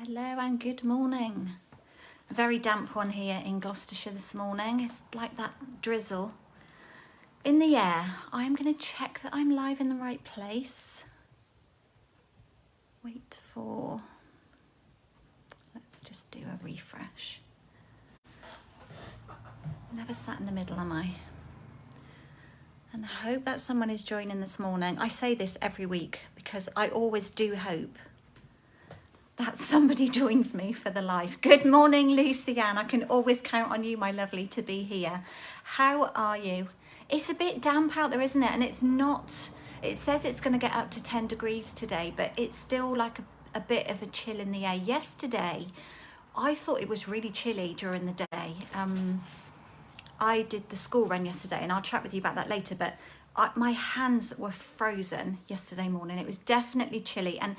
Hello and good morning. A very damp one here in Gloucestershire this morning. It's like that drizzle in the air. I'm going to check that I'm live in the right place. Let's just do a refresh. Never sat in the middle, am I? And I hope that someone is joining this morning. I say this every week because I always do hope that somebody joins me for the live. Good morning, Lucy Ann. I can always count on you, my lovely, to be here. How are you? It's a bit damp out there, isn't it? And it's not, it says it's going to get up to 10 degrees today, but it's still like a bit of a chill in the air. Yesterday, I thought it was really chilly during the day. I did the school run yesterday, and I'll chat with you about that later, but my hands were frozen yesterday morning. It was definitely chilly, and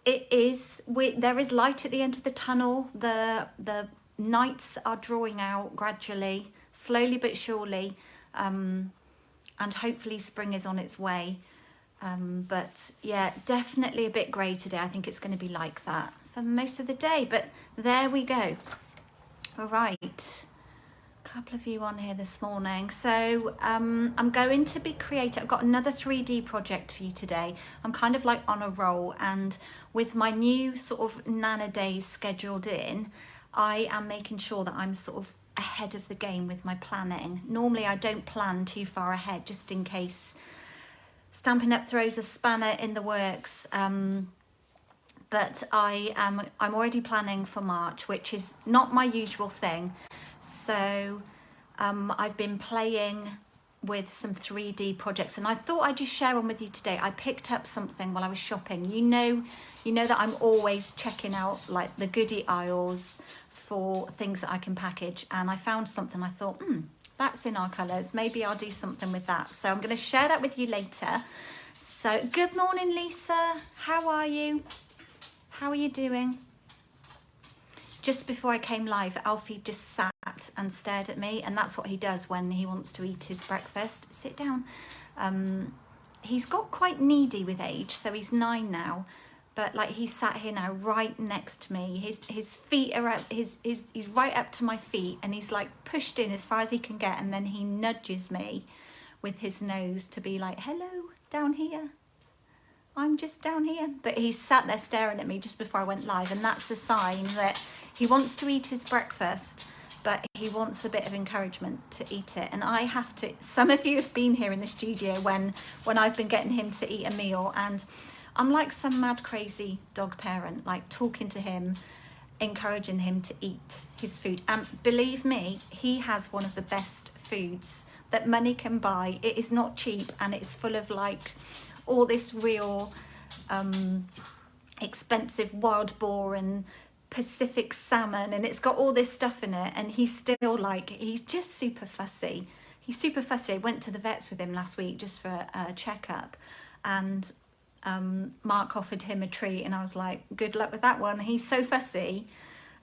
it is, there is light at the end of the tunnel. The nights are drawing out gradually, slowly but surely, and hopefully spring is on its way. But yeah, definitely a bit grey today. I think it's going to be like that for most of the day, but there we go. All right. Couple of you on here this morning. So I'm going to be creative. I've got another 3D project for you today. I'm kind of like on a roll, and with my new sort of Nana days scheduled in, I am making sure that I'm sort of ahead of the game with my planning. Normally I don't plan too far ahead, just in case Stampin' Up throws a spanner in the works. But I'm already planning for March, which is not my usual thing. So I've been playing with some 3D projects, and I thought I'd just share one with you today. I picked up something while I was shopping. You know that I'm always checking out like the goodie aisles for things that I can package, and I found something. I thought, that's in our colours. Maybe I'll do something with that. So I'm going to share that with you later. So good morning, Lisa. How are you? How are you doing? Just before I came live, Alfie just sat and stared at me, and that's what he does when he wants to eat his breakfast. Sit down. He's got quite needy with age, so he's 9 now, but like he's sat here now right next to me. His feet are up, he's right up to my feet, and he's like pushed in as far as he can get, and then he nudges me with his nose to be like, hello, down here. I'm just down here. But he sat there staring at me just before I went live, and that's the sign that he wants to eat his breakfast, but he wants a bit of encouragement to eat it. And I have to, some of you have been here in the studio when I've been getting him to eat a meal, and I'm like some mad crazy dog parent, like talking to him, encouraging him to eat his food. And believe me, he has one of the best foods that money can buy. It is not cheap, and it's full of like all this real expensive wild boar and Pacific salmon, and it's got all this stuff in it, and he's still like, he's just super fussy. He's super fussy. I went to the vets with him last week just for a checkup, and Mark offered him a treat, and I was like, good luck with that one. He's so fussy.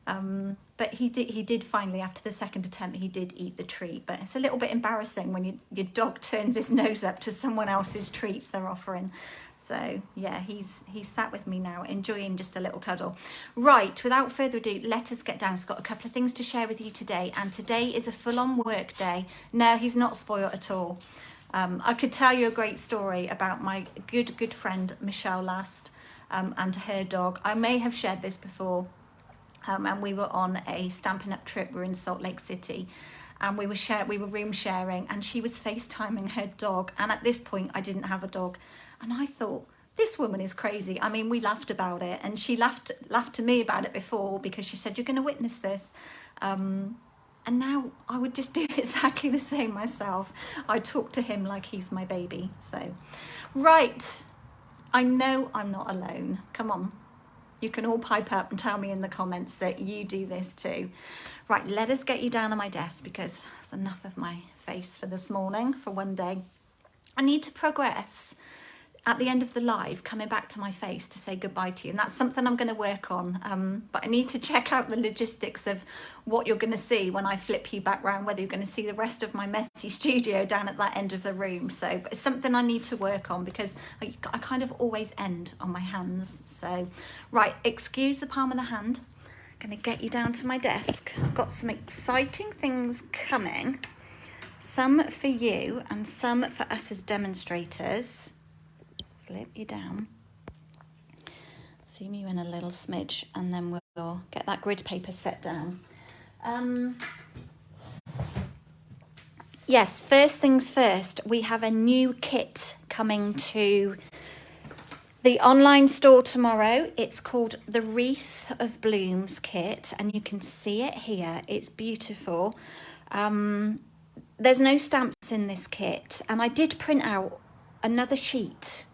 But he did finally, after the second attempt, he did eat the treat. But it's a little bit embarrassing when your dog turns his nose up to someone else's treats they're offering. So yeah, he's sat with me now, enjoying just a little cuddle. Right, without further ado, let us get down. I've got a couple of things to share with you today, and today is a full-on work day. No, he's not spoiled at all. I could tell you a great story about my good friend Michelle Last and her dog. I may have shared this before. And we were on a Stampin' Up trip. We were in Salt Lake City, and we were room sharing, and she was FaceTiming her dog. And at this point, I didn't have a dog, and I thought, this woman is crazy. I mean, we laughed about it, and she laughed to me about it before, because she said, you're going to witness this. And now I would just do exactly the same myself. I talk to him like he's my baby. So, right, I know I'm not alone. Come on. You can all pipe up and tell me in the comments that you do this too. Right, let us get you down on my desk, because that's enough of my face for this morning, for one day. I need to progress. at the end of the live coming back to my face to say goodbye to you, and that's something I'm going to work on, but I need to check out the logistics of what you're going to see when I flip you back round, whether you're going to see the rest of my messy studio down at that end of the room. So it's something I need to work on, because I kind of always end on my hands. So right, excuse the palm of the hand. I'm going to get you down to my desk. I've got some exciting things coming, some for you and some for us as demonstrators. Flip you down, zoom you in a little smidge, and then we'll get that grid paper set down. Yes, first things first, we have a new kit coming to the online store tomorrow. It's called the Wreath of Blooms kit, and you can see it here. It's beautiful. There's no stamps in this kit, and I did print out another sheet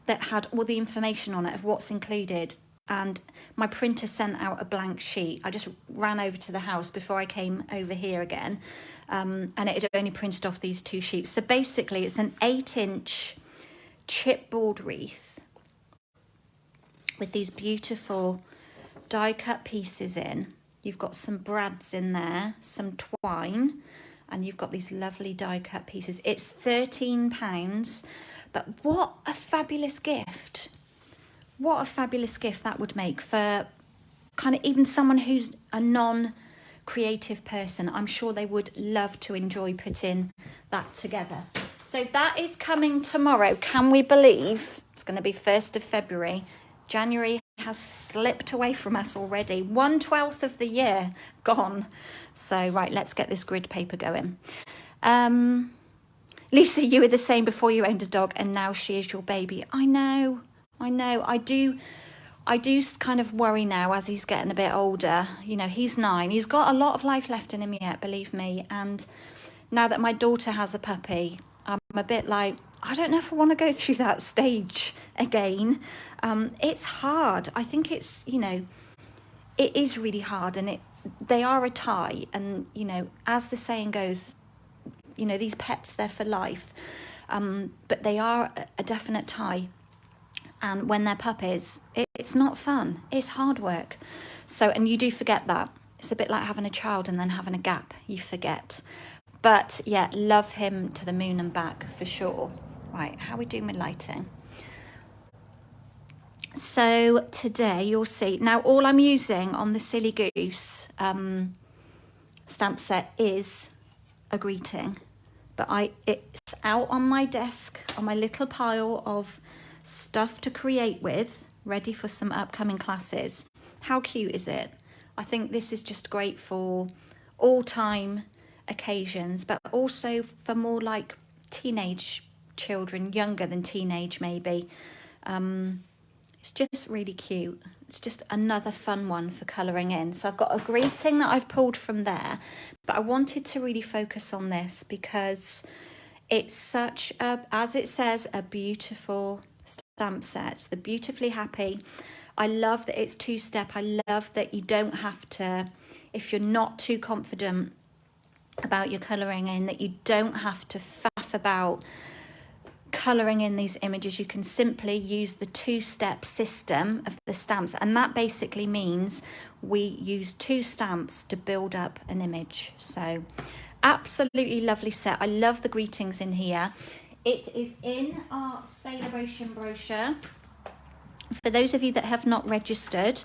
that had all the information on it of what's included, and my printer sent out a blank sheet. I just ran over to the house before I came over here again, and it had only printed off these 2 sheets. So basically it's an 8-inch chipboard wreath with these beautiful die cut pieces in. You've got some brads in there, some twine, and you've got these lovely die cut pieces. It's £13. But what a fabulous gift. What a fabulous gift that would make for kind of even someone who's a non-creative person. I'm sure they would love to enjoy putting that together. So that is coming tomorrow. Can we believe it's going to be 1st of February? January has slipped away from us already. 1/12 of the year gone. So right, let's get this grid paper going. Lisa, you were the same before you owned a dog, and now she is your baby. I know. I do kind of worry now as he's getting a bit older. You know, he's 9. He's got a lot of life left in him yet, believe me. And now that my daughter has a puppy, I'm a bit like, I don't know if I want to go through that stage again. It's hard. I think it's, you know, it is really hard, and they are a tie. And, you know, as the saying goes, you know, these pets, they're for life, but they are a definite tie. And when they're puppies, it's not fun. It's hard work. So, and you do forget that. It's a bit like having a child and then having a gap. You forget. But yeah, love him to the moon and back for sure. Right, how are we doing with lighting? So today you'll see, now all I'm using on the Silly Goose stamp set is a greeting. But it's out on my desk, on my little pile of stuff to create with, ready for some upcoming classes. How cute is it? I think this is just great for all time occasions, but also for more like teenage children, younger than teenage maybe. It's just really cute. It's just another fun one for colouring in. So I've got a greeting that I've pulled from there, but I wanted to really focus on this because it's such a, as it says, a beautiful stamp set. The Beautifully Happy. I love that it's 2-step. I love that you don't have to, if you're not too confident about your colouring in, that you don't have to faff about colouring in these images. You can simply use the 2-step system of the stamps, and that basically means we use 2 stamps to build up an image. So absolutely lovely set. I love the greetings in here. It is in our celebration brochure. For those of you that have not registered,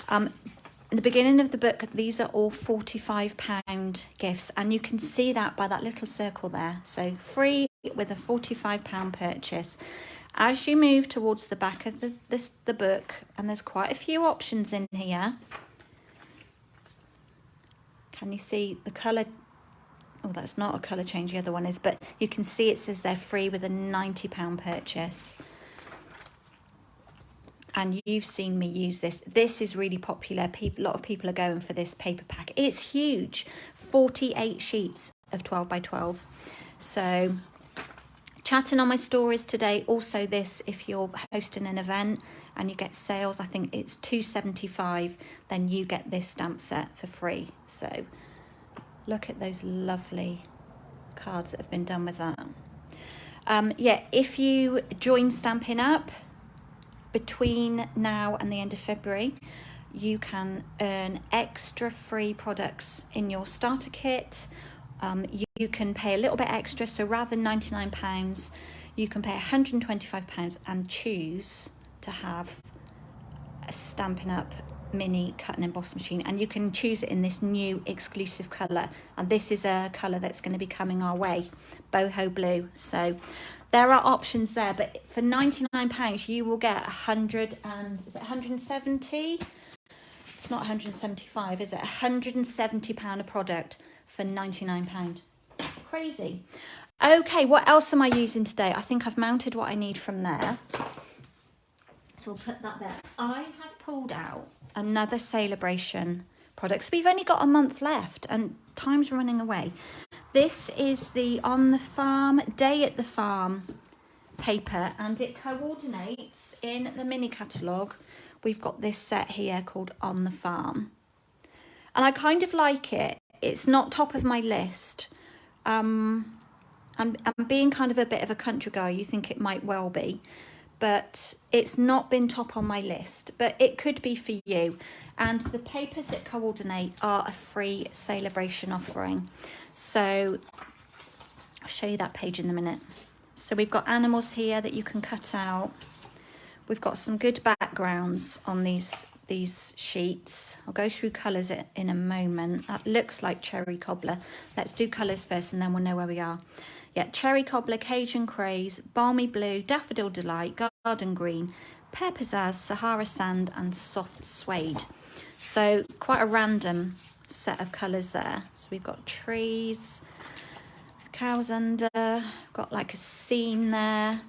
in the beginning of the book, these are all £45 gifts, and you can see that by that little circle there. So free with a £45 purchase. As you move towards the back of the book, and there's quite a few options in here. Can you see the colour? Oh, that's not a colour change, the other one is, but you can see it says they're free with a £90 purchase. And you've seen me use this. This is really popular. A lot of people are going for this paper pack. It's huge, 48 sheets of 12 by 12. So chatting on my stories today. Also this, if you're hosting an event and you get sales, I think it's £2.75, then you get this stamp set for free. So look at those lovely cards that have been done with that. Yeah, if you join Stampin' Up between now and the end of February, you can earn extra free products in your starter kit. You can pay a little bit extra, so rather than £99, you can pay £125 and choose to have a Stampin' Up mini cut and emboss machine, and you can choose it in this new exclusive colour, and this is a colour that's going to be coming our way, boho blue. So there are options there, but for £99 you will get 100 and is it 170? It's not 175, is it? £170 a product for £99. Crazy. Okay, what else am I using today? I think I've mounted what I need from there. So we'll put that there. I have pulled out another Celebration product. So we've only got a month left and time's running away. This is the On the Farm, Day at the Farm paper, and it coordinates in the mini catalogue. We've got this set here called On the Farm. And I kind of like it. It's not top of my list. I'm being kind of a bit of a country guy. You think it might well be. But it's not been top on my list, but it could be for you. And the papers that coordinate are a free Celebration offering. So I'll show you that page in a minute. So we've got animals here that you can cut out. We've got some good backgrounds on these sheets. I'll go through colours in a moment. That looks like cherry cobbler. Let's do colours first and then we'll know where we are. Yeah, cherry cobbler, Cajun craze, balmy blue, daffodil delight, garden green, pear pizzazz, Sahara sand and soft suede. So quite a random set of colours there. So we've got trees, cows under, got like a scene there.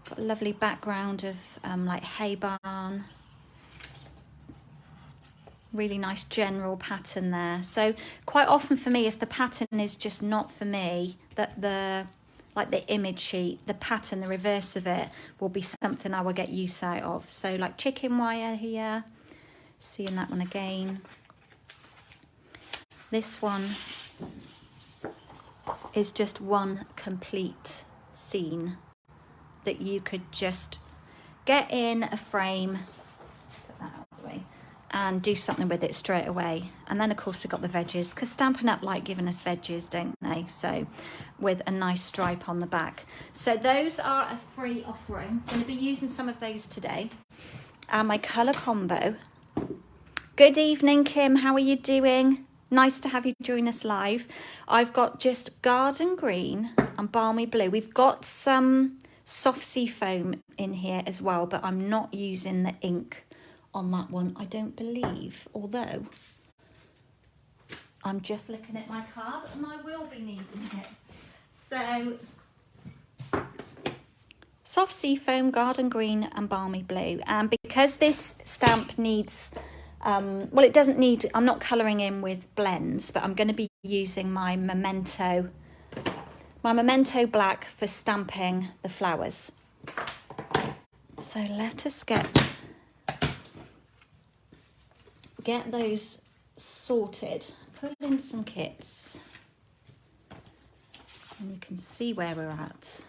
Got a lovely background of like hay barn. Really nice general pattern there. So quite often for me, if the pattern is just not for me, that like the image sheet, the pattern, the reverse of it will be something I will get use out of. So like chicken wire here, seeing that one again. This one is just one complete scene that you could just get in a frame, put that out of the way, and do something with it straight away. And then of course we've got the veggies, because Stampin' Up like giving us veggies, don't they? So with a nice stripe on the back. So those are a free offering. I'm going to be using some of those today. And my colour combo. Good evening, Kim, how are you doing? Nice to have you join us live. I've got just garden green and balmy blue. We've got some soft sea foam in here as well, but I'm not using the ink on that one, I don't believe, although I'm just looking at my card and I will be needing it. So soft sea foam, garden green and balmy blue. And because this stamp needs, well, it doesn't need, I'm not colouring in with blends, but I'm going to be using my Memento black for stamping the flowers. So let us get those sorted, put in some kits, and you can see where we're at.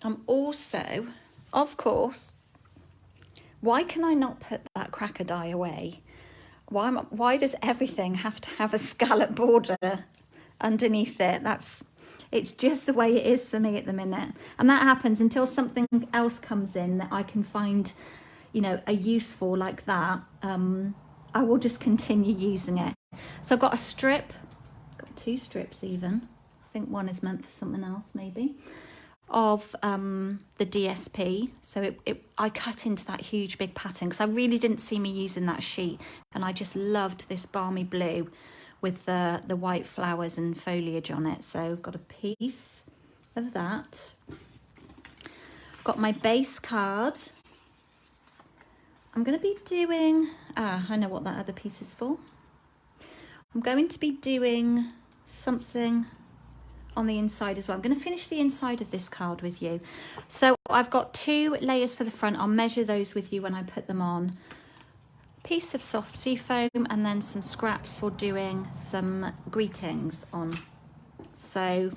I'm also, of course, why can I not put that cracker die away? Why does everything have to have a scallop border underneath it? It's just the way it is for me at the minute, and that happens until something else comes in that I can find, you know, a use for like that. I will just continue using it. So I've got a strip, got two strips even, I think one is meant for something else maybe, of the DSP. So I cut into that huge big pattern because I really didn't see me using that sheet, and I just loved this balmy blue with the white flowers and foliage on it. So I've got a piece of that. Got my base card. I'm going to be doing, I know what that other piece is for. I'm going to be doing something on the inside as well. I'm going to finish the inside of this card with you. So I've got 2 layers for the front. I'll measure those with you when I put them on. Piece of soft sea foam and then some scraps for doing some greetings on. So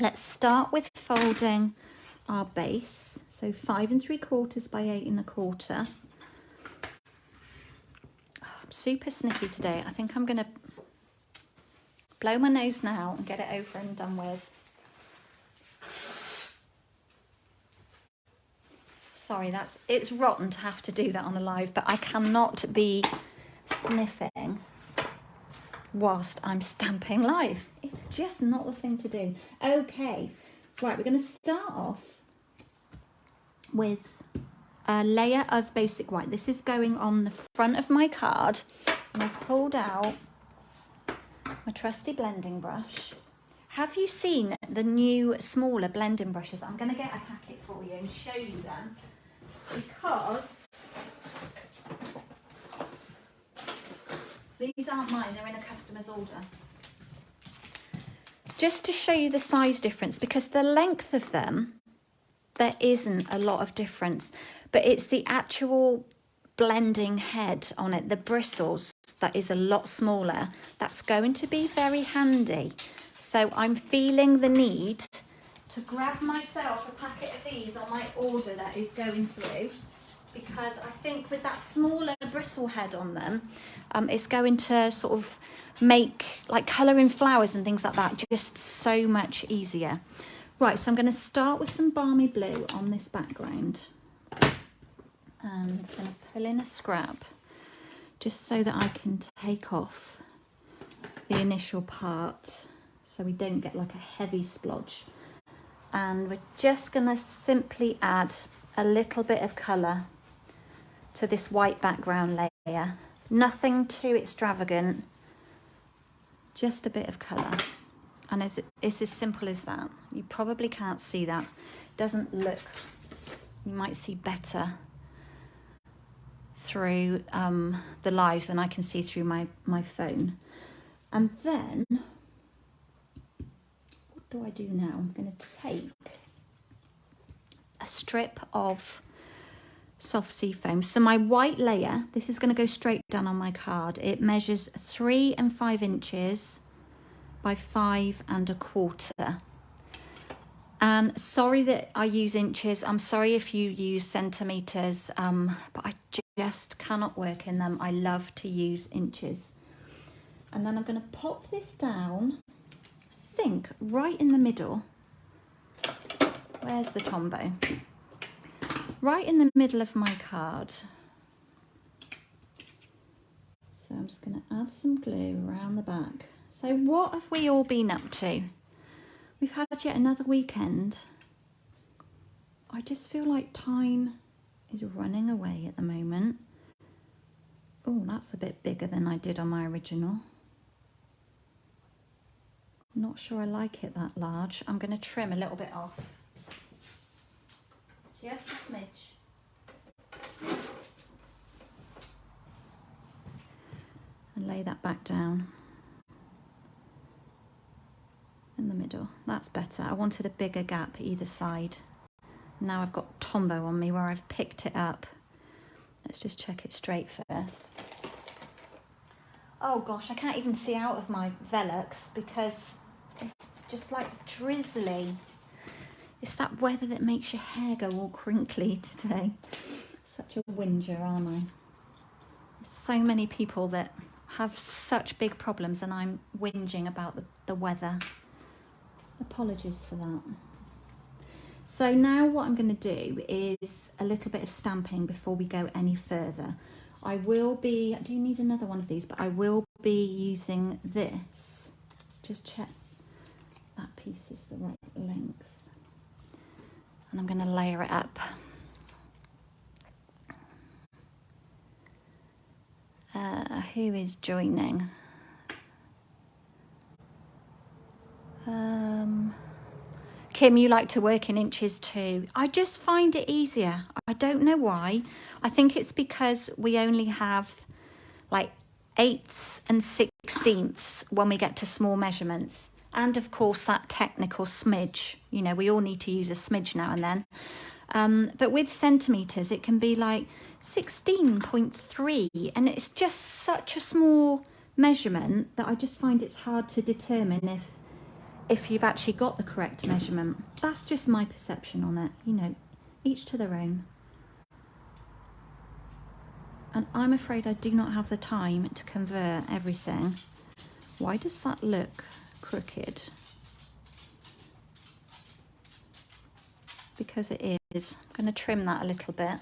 Let's start with folding our base. So 5 3/4 by 8 1/4. Oh, I'm super sniffy today. I think I'm gonna blow my nose now and get it over and done with. Sorry, it's rotten to have to do that on a live, but I cannot be sniffing whilst I'm stamping live. It's just not the thing to do. Okay, right, we're going to start off with a layer of basic white. This is going on the front of my card, and I've pulled out my trusty blending brush. Have you seen the new smaller blending brushes? I'm going to get a packet for you and show you them, because these aren't mine, they're in a customer's order. Just to show you the size difference, because the length of them, there isn't a lot of difference, but it's the actual blending head on it, the bristles, that is a lot smaller. That's going to be very handy. So I'm feeling the need to grab myself a packet of these on my order that is going through, because I think with that smaller bristle head on them, it's going to sort of make like colouring flowers and things like that just so much easier. Right, so I'm going to start with some balmy blue on this background, and I'm going to pull in a scrap just so that I can take off the initial part so we don't get like a heavy splodge. And we're just going to simply add a little bit of colour to this white background layer. Nothing too extravagant, just a bit of colour. And it's as simple as that. You probably can't see that. It doesn't look, you might see better through the lives than I can see through my phone. And then, what do I do now? I'm going to take a strip of soft sea foam. So my white layer, this is going to go straight down on my card. It measures 3 5 inches by 5 1/4. And sorry that I use inches. I'm sorry if you use centimeters, but I just cannot work in them. I love to use inches. And then I'm going to pop this down, I think right in the middle. Where's the Tombow? Right in the middle of my card. So I'm just going to add some glue around the back. So what have we all been up to? We've had yet another weekend. I just feel like time is running away at the moment. Oh, that's a bit bigger than I did on my original. I'm not sure I like it that large. I'm going to trim a little bit off. Just a smidge. And lay that back down in the middle. That's better. I wanted a bigger gap either side. Now I've got Tombow on me where I've picked it up. Let's just check it straight first. Oh gosh, I can't even see out of my Velux because it's just like drizzly. It's that weather that makes your hair go all crinkly today. Such a whinger, aren't I? There's so many people that have such big problems and I'm whinging about the weather. Apologies for that. So now what I'm going to do is a little bit of stamping before we go any further. I do need another one of these, but I will be using this. Let's just check that piece is the right length. And I'm going to layer it up. Who is joining? Kim, you like to work in inches too. I just find it easier. I don't know why. I think it's because we only have like 8ths and 16ths when we get to small measurements. And of course that technical smidge, you know, we all need to use a smidge now and then. But with centimetres, it can be like 16.3 and it's just such a small measurement that I just find it's hard to determine if you've actually got the correct measurement. That's just my perception on it, you know, each to their own. And I'm afraid I do not have the time to convert everything. Why does that look crooked? Because it is. I'm going to trim that a little bit.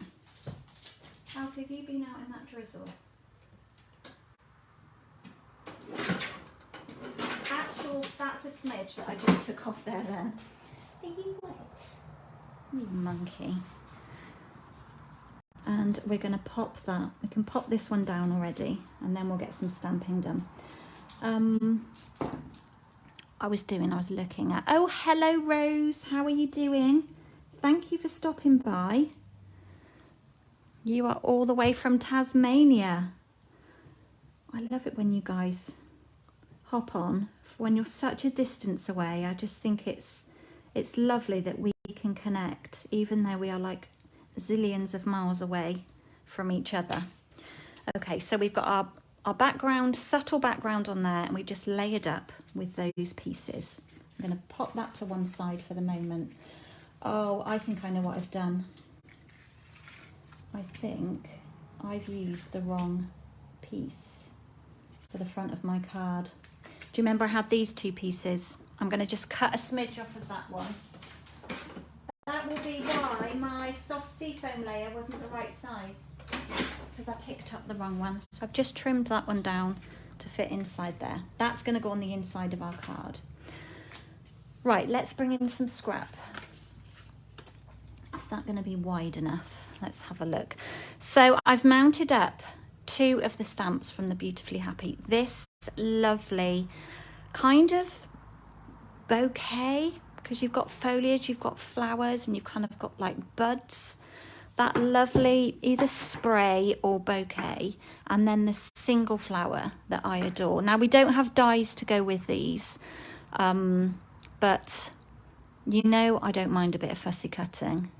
Alf, have you been out in that drizzle? Actual, that's a smidge that I just took off there then. Are you wet? You monkey. And we're going to pop that. We can pop this one down already, and then we'll get some stamping done. I was looking at, oh, hello Rose, how are you doing? Thank you for stopping by. You are all the way from Tasmania. I love it when you guys hop on when you're such a distance away. I just think it's lovely that we can connect, even though we are like zillions of miles away from each other. Okay, so we've got our background, subtle background on there, and we've just layered up with those pieces. I'm going to pop that to one side for the moment. Oh, I think I know what I've done. I think I've used the wrong piece for the front of my card. Do you remember I had these two pieces? I'm going to just cut a smidge off of that one. That will be why my soft seafoam layer wasn't the right size, because I picked up the wrong one. So I've just trimmed that one down to fit inside there. That's going to go on the inside of our card. Right, let's bring in some scrap. Is that going to be wide enough? Let's have a look. So I've mounted up 2 of the stamps from the Beautifully Happy. This lovely kind of bouquet, because you've got foliage, you've got flowers, and you've kind of got like buds. That lovely either spray or bouquet, and then the single flower that I adore. Now we don't have dies to go with these, but you know I don't mind a bit of fussy cutting.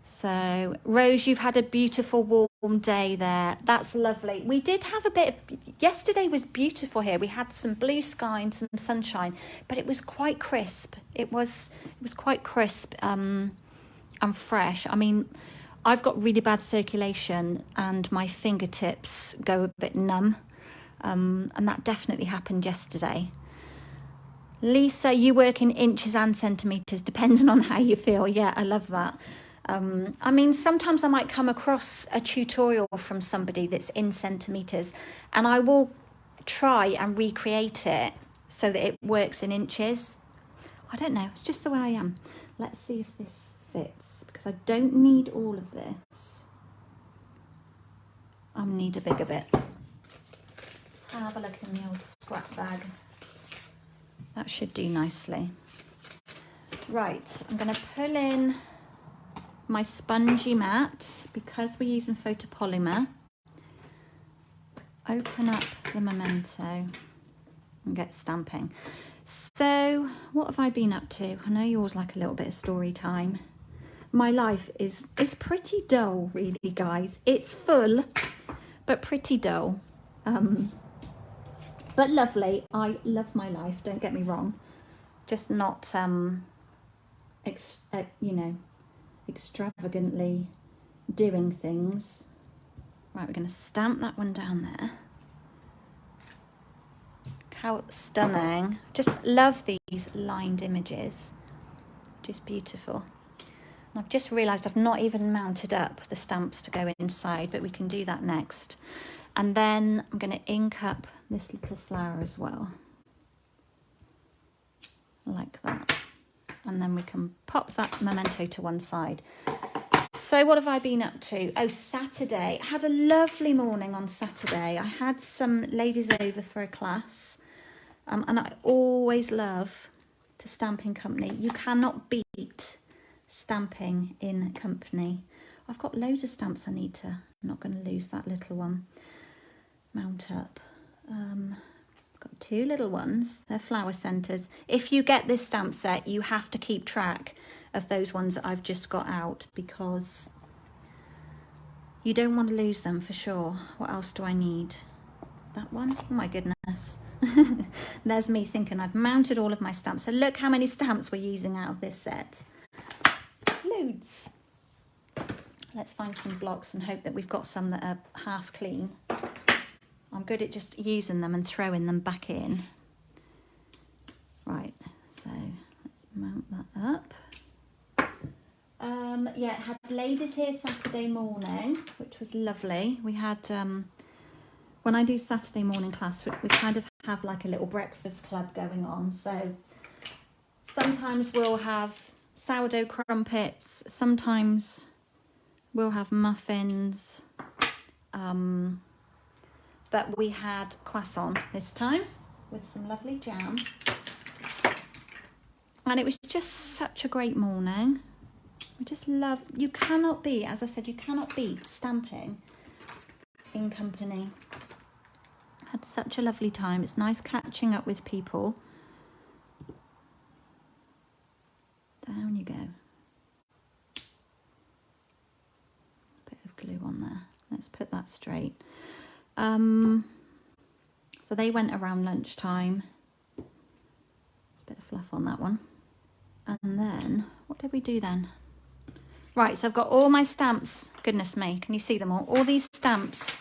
So Rose, you've had a beautiful warm day there. That's lovely. We did have a bit of, yesterday was beautiful here. We had some blue sky and some sunshine, but it was quite crisp. It was quite crisp and fresh. I mean, I've got really bad circulation and my fingertips go a bit numb, and that definitely happened yesterday. Lisa, you work in inches and centimetres, depending on how you feel. Yeah, I love that. I mean, sometimes I might come across a tutorial from somebody that's in centimetres, and I will try and recreate it so that it works in inches. I don't know, it's just the way I am. Let's see if this fits, because I don't need all of this. I need a bigger bit. Let's have a look in the old scrap bag. That should do nicely. Right, I'm going to pull in my spongy mat, because we're using photopolymer. Open up the memento and get stamping. So what have I been up to? I know you always like a little bit of story time. My life is pretty dull, really, guys. It's full, but pretty dull. But lovely. I love my life, don't get me wrong. Just not, you know, extravagantly doing things. Right, we're going to stamp that one down there. Look how stunning. Just love these lined images. Just beautiful. And I've just realised I've not even mounted up the stamps to go inside, but we can do that next. And then I'm going to ink up this little flower as well. Like that. And then we can pop that memento to one side. So what have I been up to? Oh, Saturday. I had a lovely morning on Saturday. I had some ladies over for a class. And I always love to stamp in company. You cannot beat stamping in company. I've got loads of stamps I need to, I'm not going to lose that little one. Mount up. I've got 2 little ones. They're flower centres. If you get this stamp set, you have to keep track of those ones that I've just got out, because you don't want to lose them for sure. What else do I need? That one? Oh my goodness. there's me thinking I've mounted all of my stamps. So look how many stamps we're using out of this set. Loads. Let's find some blocks and hope that we've got some that are half clean. I'm good at just using them and throwing them back in. Right, so let's mount that up. Yeah, it had ladies here Saturday morning, which was lovely. We had, when I do Saturday morning class, we kind of have like a little breakfast club going on. So sometimes we'll have sourdough crumpets, sometimes we'll have muffins, but we had croissant this time with some lovely jam. And it was just such a great morning. We just love, you cannot beat, as I said, you cannot beat stamping in company. Had such a lovely time. It's nice catching up with people. Down you go. Bit of glue on there. Let's put that straight. So they went around lunchtime. There's a bit of fluff on that one. And then, what did we do then? Right, so I've got all my stamps, goodness me, can you see them all? All these stamps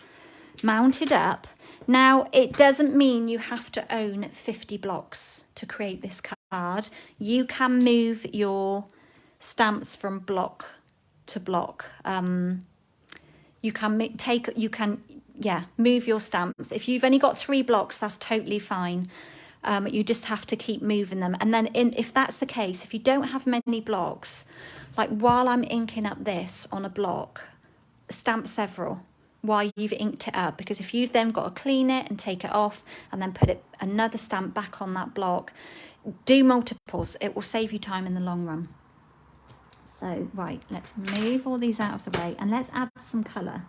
mounted up. Now, it doesn't mean you have to own 50 blocks to create this card. You can move your stamps from block to block. You can move your stamps. If you've only got 3 blocks, that's totally fine. You just have to keep moving them. And then if that's the case, if you don't have many blocks, like while I'm inking up this on a block, stamp several while you've inked it up, because if you've then got to clean it and take it off and then put another stamp back on that block, do multiples. It will save you time in the long run. So, right, let's move all these out of the way and let's add some colour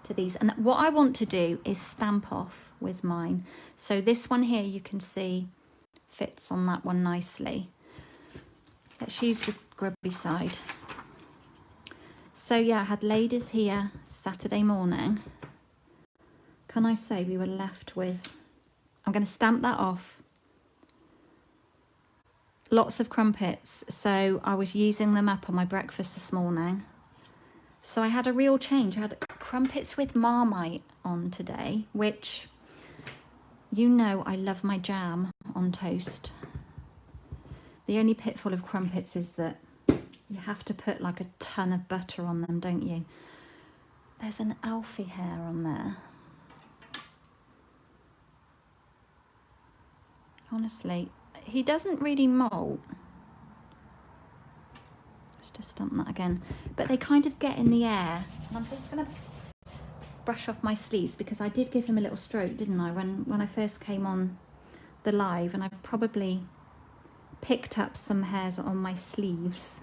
to these. And what I want to do is stamp off with mine. So this one here, you can see, fits on that one nicely. Let's use the grubby side. So yeah, I had ladies here Saturday morning. Can I say we were left with, I'm going to stamp that off. Lots of crumpets. So I was using them up on my breakfast this morning. So I had a real change. I had crumpets with Marmite on today, which, you know, I love my jam on toast. The only pitfall of crumpets is that you have to put like a ton of butter on them, don't you? There's an Alfie hair on there. Honestly, he doesn't really molt. Let's just stamp that again. But they kind of get in the air. And I'm just going to brush off my sleeves because I did give him a little stroke, didn't I, when I first came on the live, and I probably picked up some hairs on my sleeves.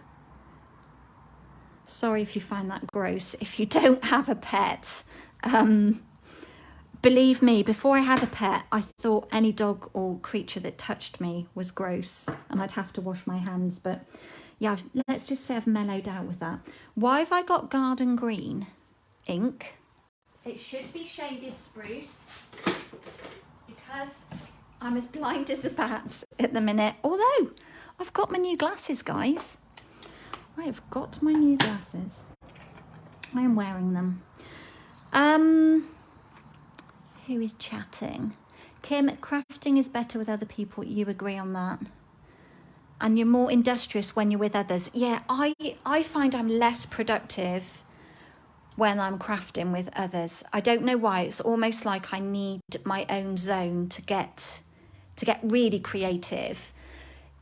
Sorry if you find that gross. If you don't have a pet, believe me, before I had a pet, I thought any dog or creature that touched me was gross and I'd have to wash my hands. But yeah, let's just say I've mellowed out with that. Why have I got garden green ink? It should be shaded spruce. It's because I'm as blind as a bat at the minute. Although I've got my new glasses, guys. I've got my new glasses. I am wearing them. Who is chatting? Kim, crafting is better with other people. You agree on that? And you're more industrious when you're with others. Yeah, I find I'm less productive when I'm crafting with others. I don't know why. It's almost like I need my own zone to get really creative.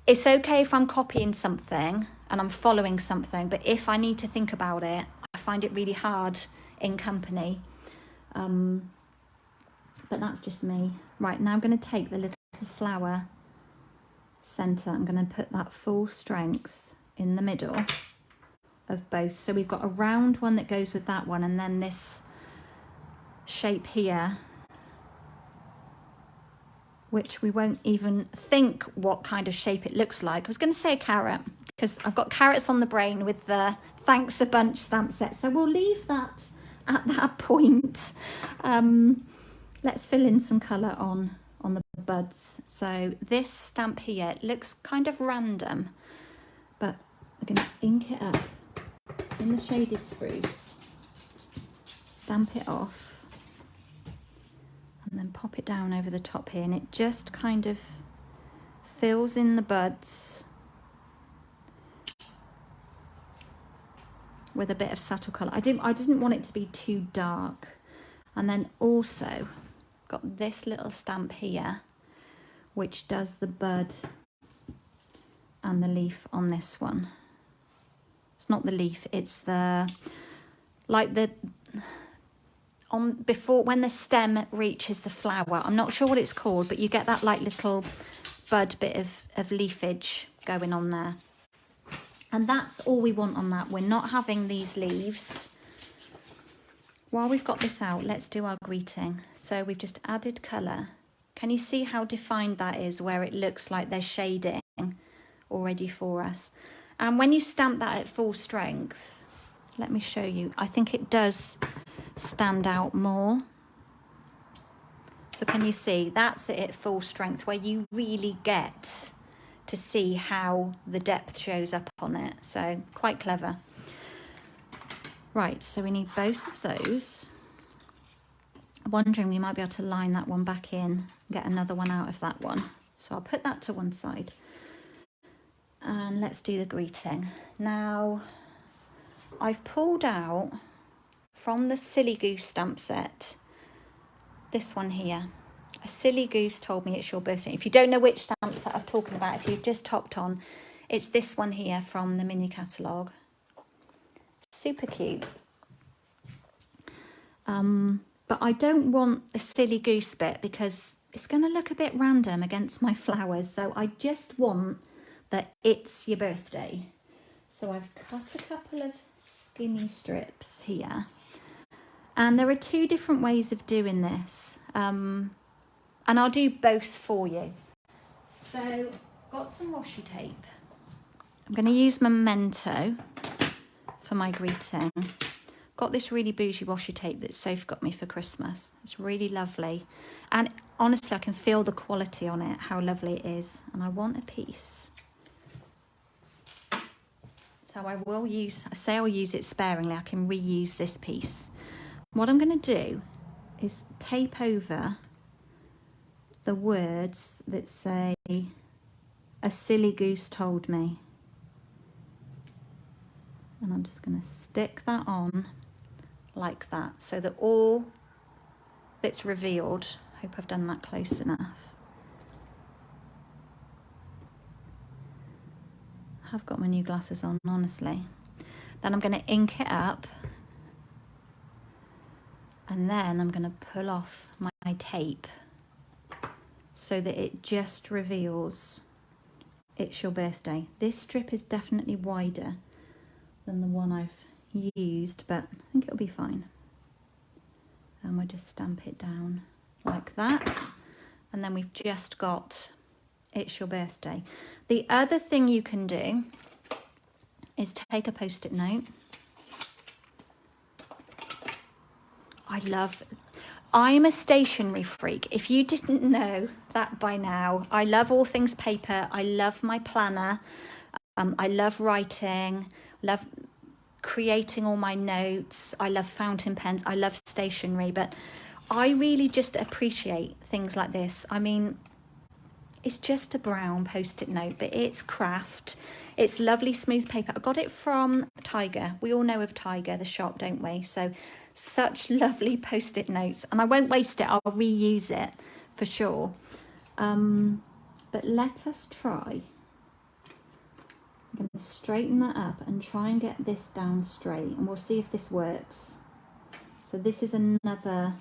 It's okay if I'm copying something and I'm following something, but if I need to think about it, I find it really hard in company. But that's just me. Right, now I'm going to take the little flower centre. I'm going to put that full strength in the middle of both. So we've got a round one that goes with that one, and then this shape here, which we won't even think what kind of shape it looks like. I was going to say a carrot, because I've got carrots on the brain with the Thanks a Bunch stamp set. So we'll leave that at that point. Let's fill in some colour on the buds. So this stamp here, it looks kind of random, but we're going to ink it up in the shaded spruce, stamp it off, and then pop it down over the top here, and it just kind of fills in the buds with a bit of subtle colour. I didn't want it to be too dark. And then also got this little stamp here, which does the bud and the leaf on this one. It's not the leaf, it's the, like the, on before, when the stem reaches the flower. I'm not sure what it's called, but you get that like little bud bit of leafage going on there. And that's all we want on that. We're not having these leaves. While we've got this out, let's do our greeting. So we've just added colour. Can you see how defined that is, where it looks like there's shading already for us? And when you stamp that at full strength, let me show you, I think it does stand out more. So can you see, that's it at full strength, where you really get to see how the depth shows up on it. So quite clever. Right, so we need both of those. I'm wondering we might be able to line that one back in, get another one out of that one. So I'll put that to one side. And let's do the greeting. Now, I've pulled out from the Silly Goose stamp set, this one here. A silly goose told me it's your birthday. If you don't know which stamp set I'm talking about, if you've just hopped on, it's this one here from the mini catalogue. Super cute. But I don't want the silly goose bit because it's going to look a bit random against my flowers. So I just want that it's your birthday. So I've cut a couple of skinny strips here. And there are two different ways of doing this. And I'll do both for you. So, got some washi tape. I'm going to use Memento for my greeting. Got this really bougie washi tape that Soph got me for Christmas. It's really lovely. And honestly, I can feel the quality on it, how lovely it is. And I want a piece. So I say I'll use it sparingly. I can reuse this piece. What I'm going to do is tape over the words that say, "A silly goose told me." And I'm just going to stick that on like that, so that all that's revealed, hope I've done that close enough. I've got my new glasses on, honestly. Then I'm going to ink it up. And then I'm going to pull off my tape so that it just reveals it's your birthday. This strip is definitely wider than the one I've used, but I think it'll be fine. And we'll just stamp it down like that. And then we've just got it's your birthday. The other thing you can do is take a post-it note. I'm a stationery freak. If you didn't know that by now, I love all things paper. I love my planner. I love writing, love creating all my notes. I love fountain pens. I love stationery, but I really just appreciate things like this. I mean, it's just a brown post-it note, but it's craft. It's lovely smooth paper. I got it from Tiger. We all know of Tiger, the shop, don't we? So such lovely post-it notes, and I won't waste it. I'll reuse it for sure. But let us try. I'm going to straighten that up and try and get this down straight, and we'll see if this works. So this is another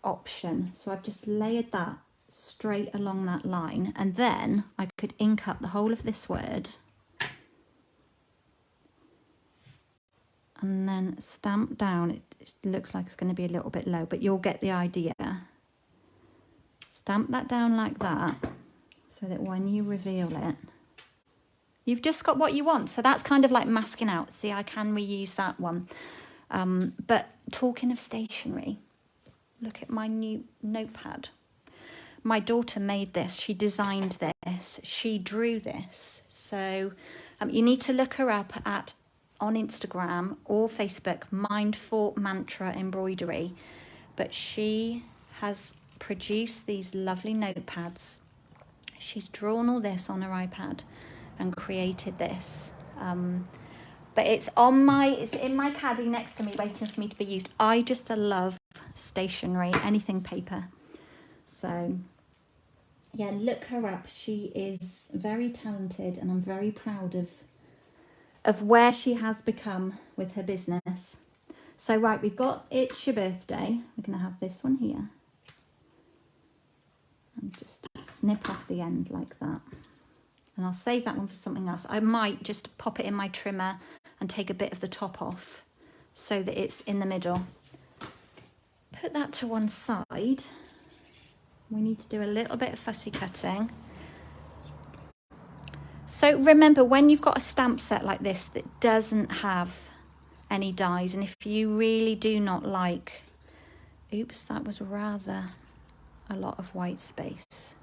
option. So I've just layered that straight along that line, and then I could ink up the whole of this word and then stamp down. It looks like it's going to be a little bit low, but you'll get the idea. Stamp that down like that so that when you reveal it, you've just got what you want. So that's kind of like masking out. See, I can reuse that one. But talking of stationery, look at my new notepad. my daughter made this. She designed this. She drew this. So you need to look her up on Instagram or Facebook, Mindful Mantra Embroidery. But she has produced these lovely notepads. She's drawn all this on her iPad and created this. But it's in my caddy next to me, waiting for me to be used. I just love stationery, anything paper. So yeah, look her up. She is very talented, and I'm very proud of where she has become with her business. So right, we've got It's Your Birthday. We're going to have this one here. And just snip off the end like that. And I'll save that one for something else. I might just pop it in my trimmer and take a bit of the top off so that it's in the middle. Put that to one side. We need to do a little bit of fussy cutting. So remember, when you've got a stamp set like this that doesn't have any dies, and if you really do not like, oops, that was rather a lot of white space.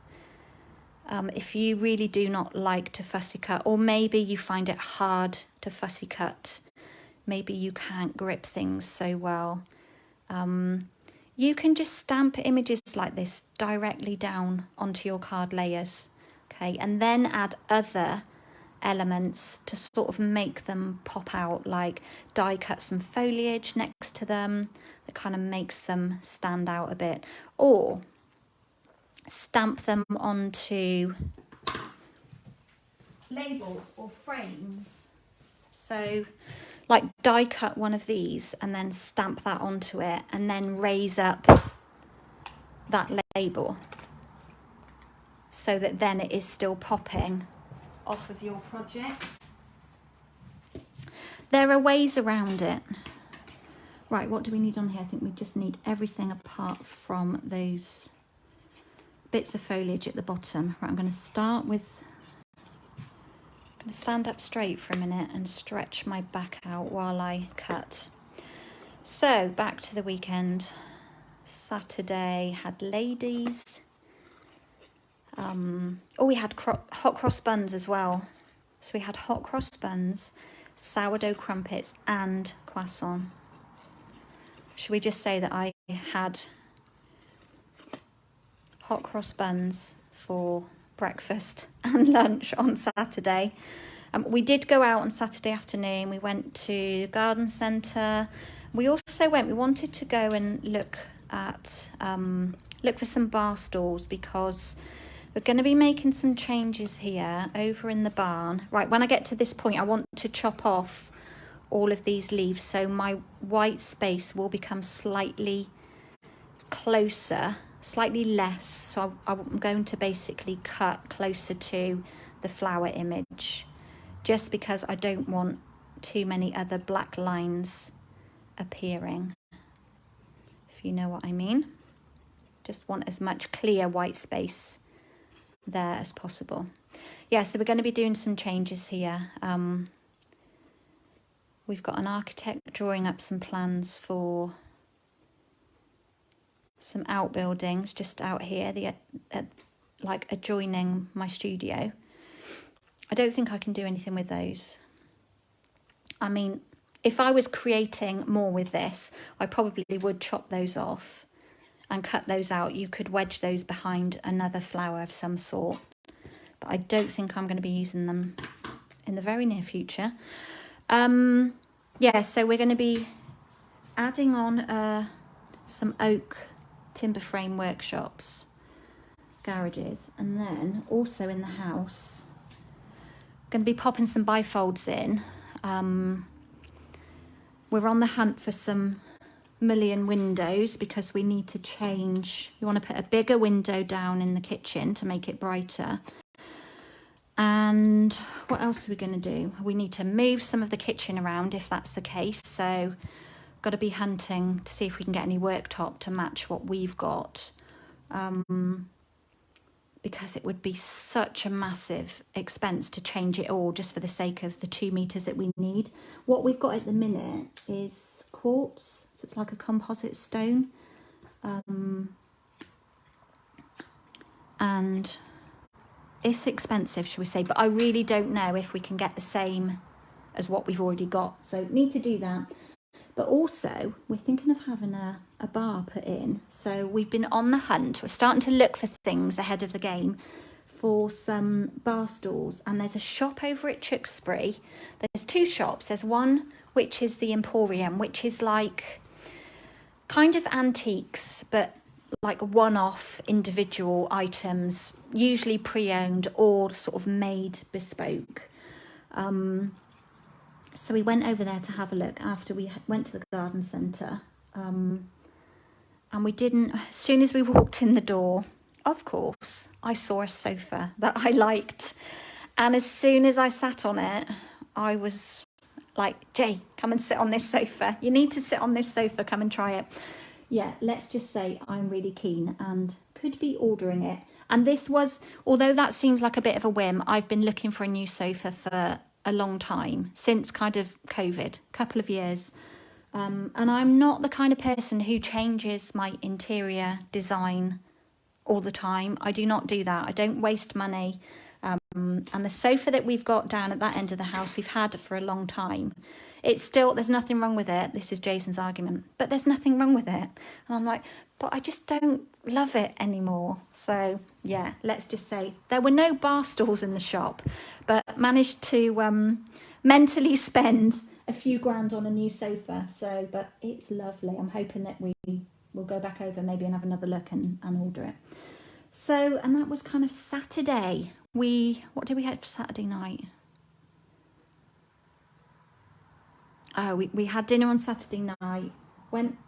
If you really do not like to fussy cut, or maybe you find it hard to fussy cut, maybe you can't grip things so well, you can just stamp images like this directly down onto your card layers, okay, and then add other elements to sort of make them pop out, like die cut some foliage next to them that kind of makes them stand out a bit, or stamp them onto labels or frames. So like die cut one of these and then stamp that onto it, and then raise up that label so that then it is still popping off of your project. There are ways around it. Right, what do we need on here? I think we just need everything apart from those bits of foliage at the bottom. Right, I'm going to start with, I'm going to stand up straight for a minute and stretch my back out while I cut. So back to the weekend. Saturday had ladies. Oh, we had hot cross buns as well. So we had hot cross buns, sourdough crumpets and croissant. Should we just say that I had hot cross buns for breakfast and lunch on Saturday? We did go out on Saturday afternoon. We went to garden centre. We also we wanted to go and look for some bar stools, because we're going to be making some changes here over in the barn. Right, when I get to this point, I want to chop off all of these leaves so my white space will become slightly closer, slightly less. So I'm going to basically cut closer to the flower image, just because I don't want too many other black lines appearing, if you know what I mean. Just want as much clear white space there as possible. Yeah, so we're going to be doing some changes here. We've got an architect drawing up some plans for some outbuildings just out here, like adjoining my studio. I don't think I can do anything with those. I mean, if I was creating more with this, I probably would chop those off and cut those out. You could wedge those behind another flower of some sort, but I don't think I'm going to be using them in the very near future. Yeah, so we're going to be adding on some oak timber frame workshops, garages, and then also in the house, going to be popping some bifolds in. We're on the hunt for some mullion windows because we need to change. We want to put a bigger window down in the kitchen to make it brighter. And what else are we going to do? We need to move some of the kitchen around if that's the case. So got to be hunting to see if we can get any worktop to match what we've got. Because it would be such a massive expense to change it all just for the sake of the 2 meters that we need. What we've got at the minute is quartz, so it's like a composite stone. and it's expensive, shall we say, but I really don't know if we can get the same as what we've already got, so need to do that. But also we're thinking of having a bar put in, so we've been on the hunt. We're starting to look for things ahead of the game for some bar stools, and there's a shop over at Tewkesbury. There's two shops. There's one which is the Emporium, which is like kind of antiques, but like one-off individual items, usually pre-owned or sort of made bespoke. So we went over there to have a look after we went to the garden centre, and we didn't, as soon as we walked in the door, of course, I saw a sofa that I liked, and as soon as I sat on it, I was like, Jay, come and sit on this sofa. You need to sit on this sofa, come and try it. Yeah, let's just say I'm really keen and could be ordering it. And this was, although that seems like a bit of a whim, I've been looking for a new sofa for a long time, since kind of COVID, couple of years. And I'm not the kind of person who changes my interior design all the time. I do not do that. I don't waste money. And the sofa that we've got down at that end of the house, we've had for a long time. It's still, there's nothing wrong with it. This is Jason's argument, but there's nothing wrong with it. And I'm like, but I just don't love it anymore. So yeah, let's just say there were no bar stools in the shop, but managed to mentally spend a few grand on a new sofa. So, but it's lovely. I'm hoping that we will go back over maybe and have another look and order it. So, and that was kind of Saturday. What did we have for Saturday night? Oh, we had dinner on Saturday night, went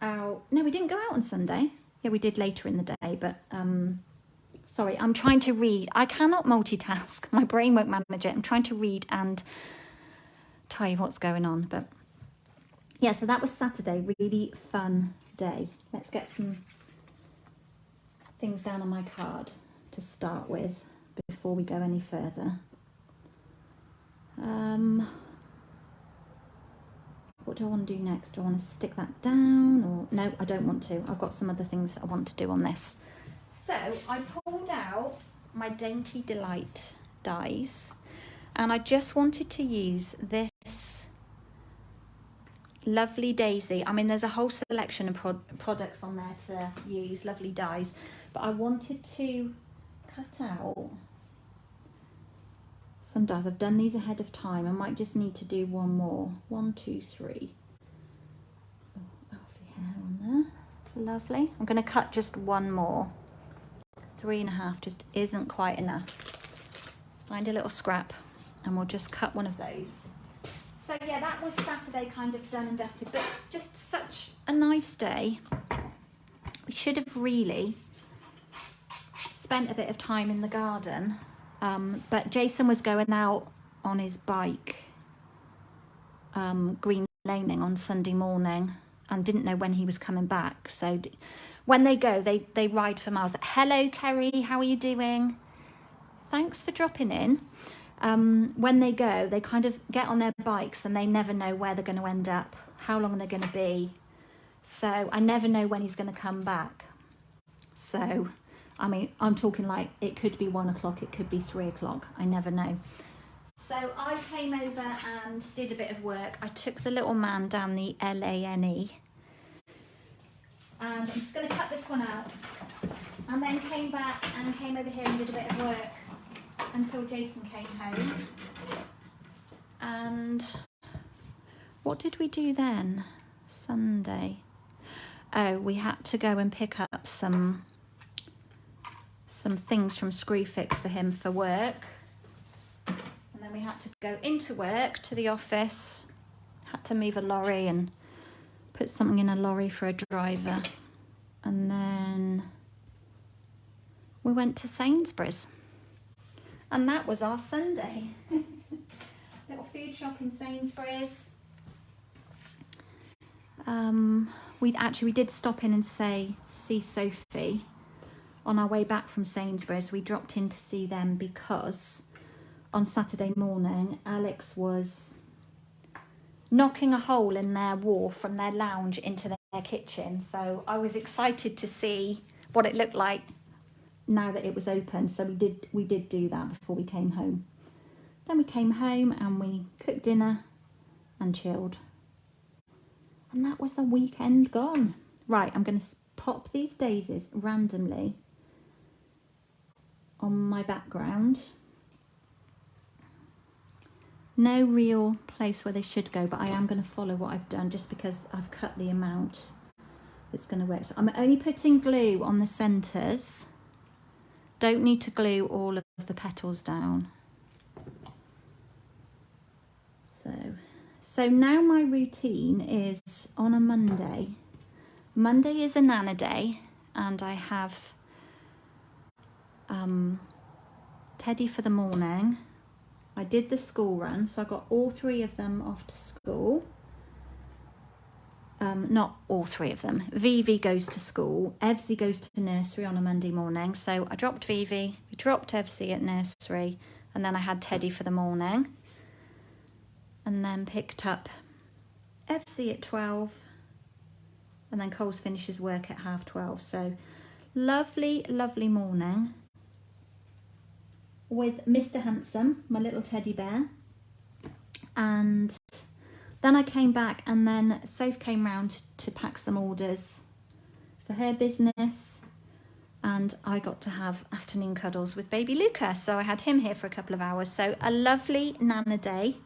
out. No, we didn't go out on Sunday. Yeah, we did later in the day, but sorry, I'm trying to read. I cannot multitask. My brain won't manage it. I'm trying to read and tell you what's going on. But yeah, so that was Saturday. Really fun day. Let's get some things down on my card to start with before we go any further. What do I want to do next? Do I want to stick that down, or no, I don't want to. I've got some other things that I want to do on this. So I pulled out my Dainty Delight dies, and I just wanted to use this Lovely Daisy. I mean, there's a whole selection of products on there to use, lovely dies, but I wanted to cut out some dies. I've done these ahead of time. I might just need to do one more. 1, 2, 3. Oh, Alfie hair on there. Lovely. I'm going to cut just one more. 3.5 just isn't quite enough. Let's find a little scrap and we'll just cut one of those. So yeah, that was Saturday, kind of done and dusted, but just such a nice day. We should have really spent a bit of time in the garden. But Jason was going out on his bike, green laning on Sunday morning, and didn't know when he was coming back. So when they go, they ride for miles. Hello, Kerry, how are you doing? Thanks for dropping in. When they go, they kind of get on their bikes and they never know where they're going to end up, how long they're going to be. So I never know when he's going to come back. So I mean, I'm talking like it could be 1 o'clock, it could be 3 o'clock. I never know. So I came over and did a bit of work. I took the little man down the LANE. And I'm just going to cut this one out. And then came back and came over here and did a bit of work until Jason came home. And what did we do then? Sunday. Oh, we had to go and pick up some things from Screwfix for him for work, and then we had to go into work to the office, had to move a lorry and put something in a lorry for a driver, and then we went to Sainsbury's, and that was our Sunday. Little food shop in Sainsbury's. We did stop in and see Sophie on our way back from Sainsbury's. We dropped in to see them because on Saturday morning, Alex was knocking a hole in their wall from their lounge into their kitchen. So I was excited to see what it looked like now that it was open. So we did do that before we came home. Then we came home and we cooked dinner and chilled. And that was the weekend gone. Right, I'm going to pop these daisies randomly on my background. No real place where they should go, but I am going to follow what I've done just because I've cut the amount that's going to work. So I'm only putting glue on the centres. Don't need to glue all of the petals down. So now my routine is on a Monday. Monday is a Nana day, and I have Teddy for the morning. I did the school run, so I got all 3 of them off to school. Not all 3 of them. Vivi goes to school. Evsy goes to nursery on a Monday morning. So I dropped Vivi, we dropped Evsy at nursery, and then I had Teddy for the morning. And then picked up Evsy at 12. And then Coles finishes work at 12:30. So lovely, lovely morning with Mr. Handsome, my little teddy bear. And then I came back, and then Soph came round to pack some orders for her business, and I got to have afternoon cuddles with baby Luca. So I had him here for a couple of hours. So a lovely Nana day.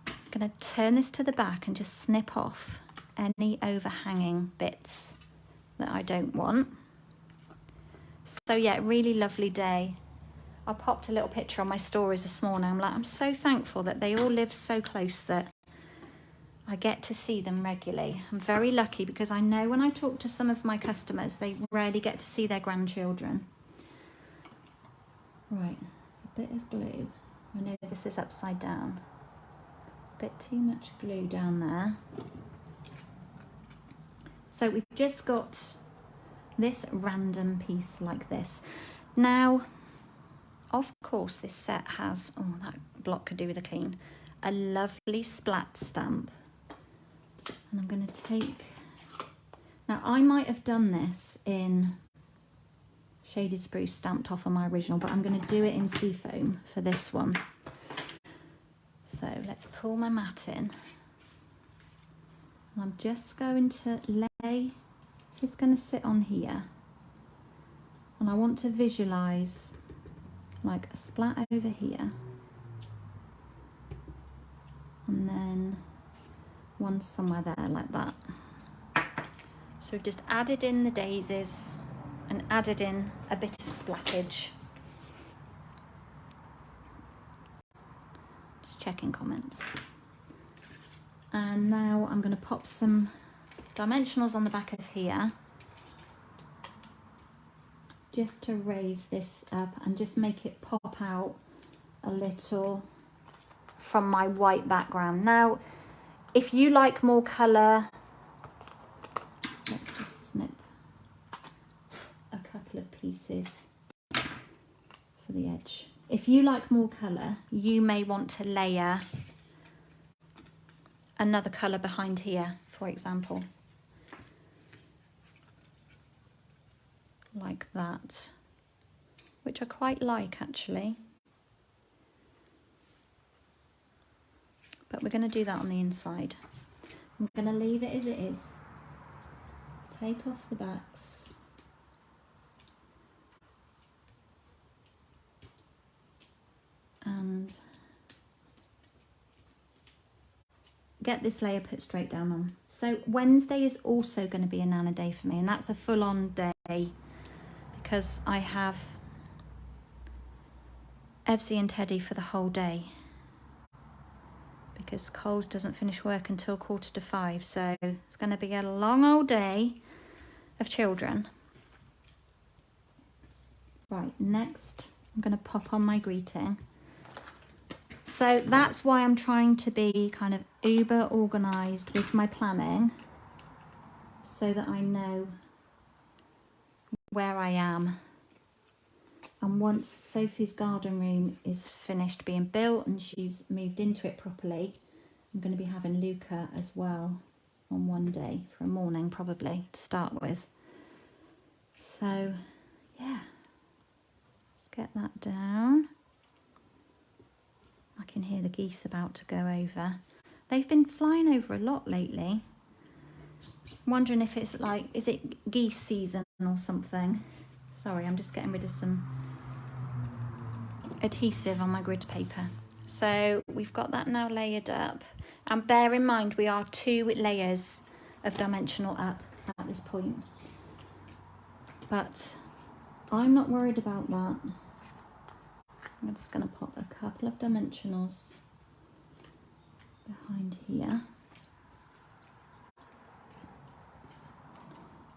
I'm going to turn this to the back and just snip off any overhanging bits that I don't want. So yeah, really lovely day. I popped a little picture on my stories this morning. I'm so thankful that they all live so close that I get to see them regularly. I'm very lucky because I know when I talk to some of my customers, they rarely get to see their grandchildren. Right, a bit of glue. I know this is upside down. A bit too much glue down there. So we've just got this random piece like this. Now, of course, this set has, oh, that block could do with a clean, a lovely splat stamp. And I'm going to take, now I might have done this in Shaded Spruce stamped off on my original, but I'm going to do it in Seafoam for this one. So let's pull my mat in. And I'm just going to lay, it's going to sit on here. And I want to visualise like a splat over here. And then one somewhere there like that. So we've just added in the daisies and added in a bit of splattage. Just checking comments. And now I'm going to pop some dimensionals on the back of here just to raise this up and just make it pop out a little from my white background. Now, if you like more colour, let's just snip a couple of pieces for the edge. If you like more colour, you may want to layer another colour behind here, for example. Like that, which I quite like actually. But we're going to do that on the inside. I'm going to leave it as it is. Take off the backs. And get this layer put straight down on. So Wednesday is also going to be a Nana day for me, and that's a full-on day because I have Evsy and Teddy for the whole day because Coles doesn't finish work until 5:15, so it's going to be a long old day of children. Right, next I'm going to pop on my greeting. So that's why I'm trying to be kind of uber organised with my planning so that I know where I am. And once Sophie's garden room is finished being built and she's moved into it properly, I'm going to be having Luca as well on one day for a morning probably to start with. So yeah, get that down. I can hear the geese about to go over. They've been flying over a lot lately. I'm wondering if it's like, is it geese season or something? Sorry, I'm just getting rid of some adhesive on my grid paper. So we've got that now layered up. And bear in mind, we are 2 layers of dimensional up at this point. But I'm not worried about that. I'm just going to pop a couple of dimensionals behind here.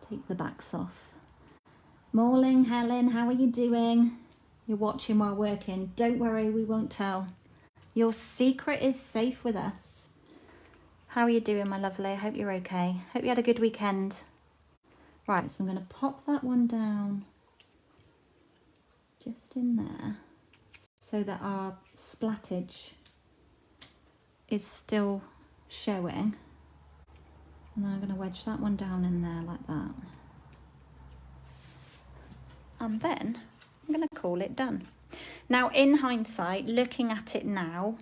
Take the backs off. Morning, Helen, how are you doing? You're watching while working. Don't worry, we won't tell. Your secret is safe with us. How are you doing, my lovely? I hope you're okay. Hope you had a good weekend. Right, so I'm going to pop that one down just in there so that our splattage is still showing. And then I'm going to wedge that one down in there like that. And then I'm going to call it done. Now, in hindsight, looking at it now,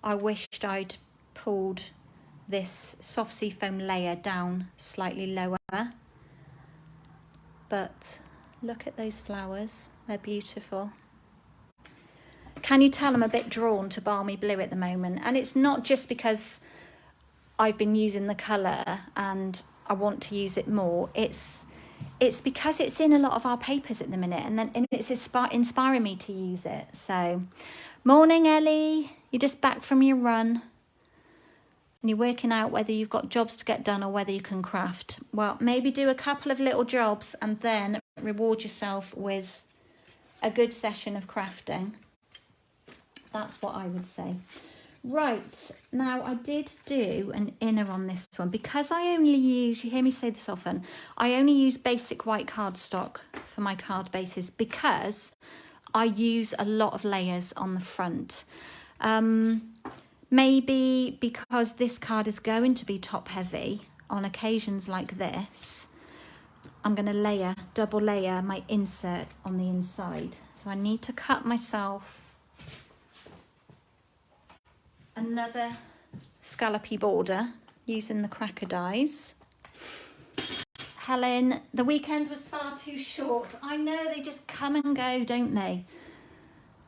I wished I'd pulled this soft sea foam layer down slightly lower. But look at those flowers, they're beautiful. Can you tell I'm a bit drawn to balmy blue at the moment? And it's not just because I've been using the colour and I want to use it more. It's because it's in a lot of our papers at the minute, and it's inspiring me to use it. So, morning, Ellie. You're just back from your run. And you're working out whether you've got jobs to get done or whether you can craft. Well, maybe do a couple of little jobs and then reward yourself with a good session of crafting. That's what I would say. Right, now I did do an inner on this one because I only use, you hear me say this often, I only use basic white cardstock for my card bases because I use a lot of layers on the front. Maybe because this card is going to be top heavy on occasions like this, I'm going to double layer my insert on the inside. So I need to cut myself another scallopy border using the cracker dies. Helen, the weekend was far too short. I know, they just come and go, don't they?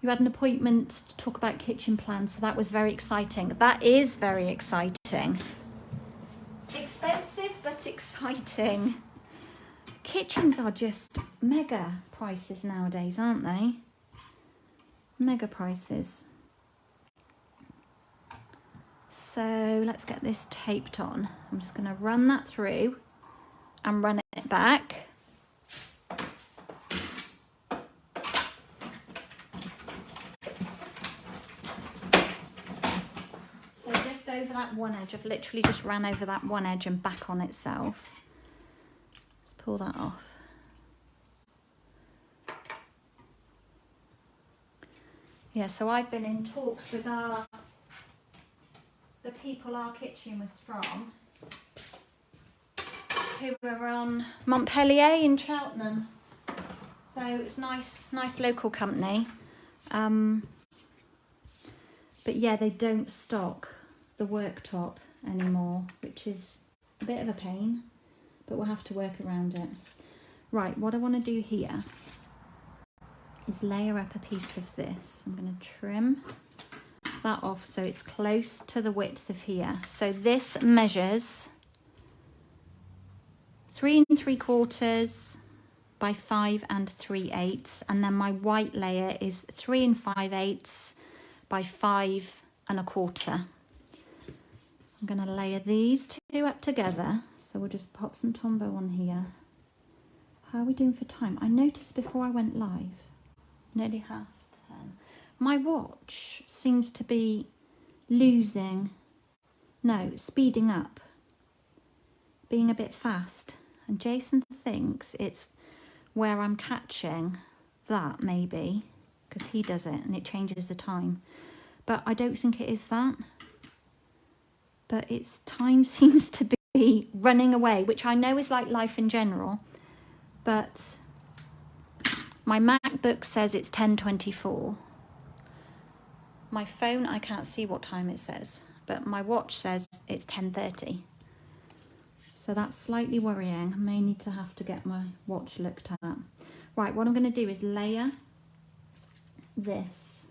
You had an appointment to talk about kitchen plans, so that was very exciting. That is very exciting. Expensive, but exciting. Kitchens are just mega prices nowadays, aren't they? Mega prices. So let's get this taped on. I'm just going to run that through and run it back. So just over that one edge, I've literally just ran over that one edge and back on itself. Let's pull that off. Yeah, so I've been in talks with the people our kitchen was from, who were on Montpellier in Cheltenham. So it's nice local company. But yeah, they don't stock the worktop anymore, which is a bit of a pain, but we'll have to work around it. Right, what I want to do here is layer up a piece of this. I'm going to trim that off so it's close to the width of here. So this measures 3 3/4 by 5 3/8, and then my white layer is 3 5/8 by 5 1/4. I'm going to layer these two up together, so we'll just pop some Tombow on here. How are we doing for time? I noticed before I went live, nearly 10:30. My watch seems to be speeding up, being a bit fast. And Jason thinks it's where I'm catching that, maybe, because he does it and it changes the time. But I don't think it is that. But its time seems to be running away, which I know is like life in general. But My MacBook says it's 10:24. My phone, I can't see what time it says, but my watch says it's 10:30. So that's slightly worrying. I may need to have to get my watch looked at. Right, what I'm going to do is layer this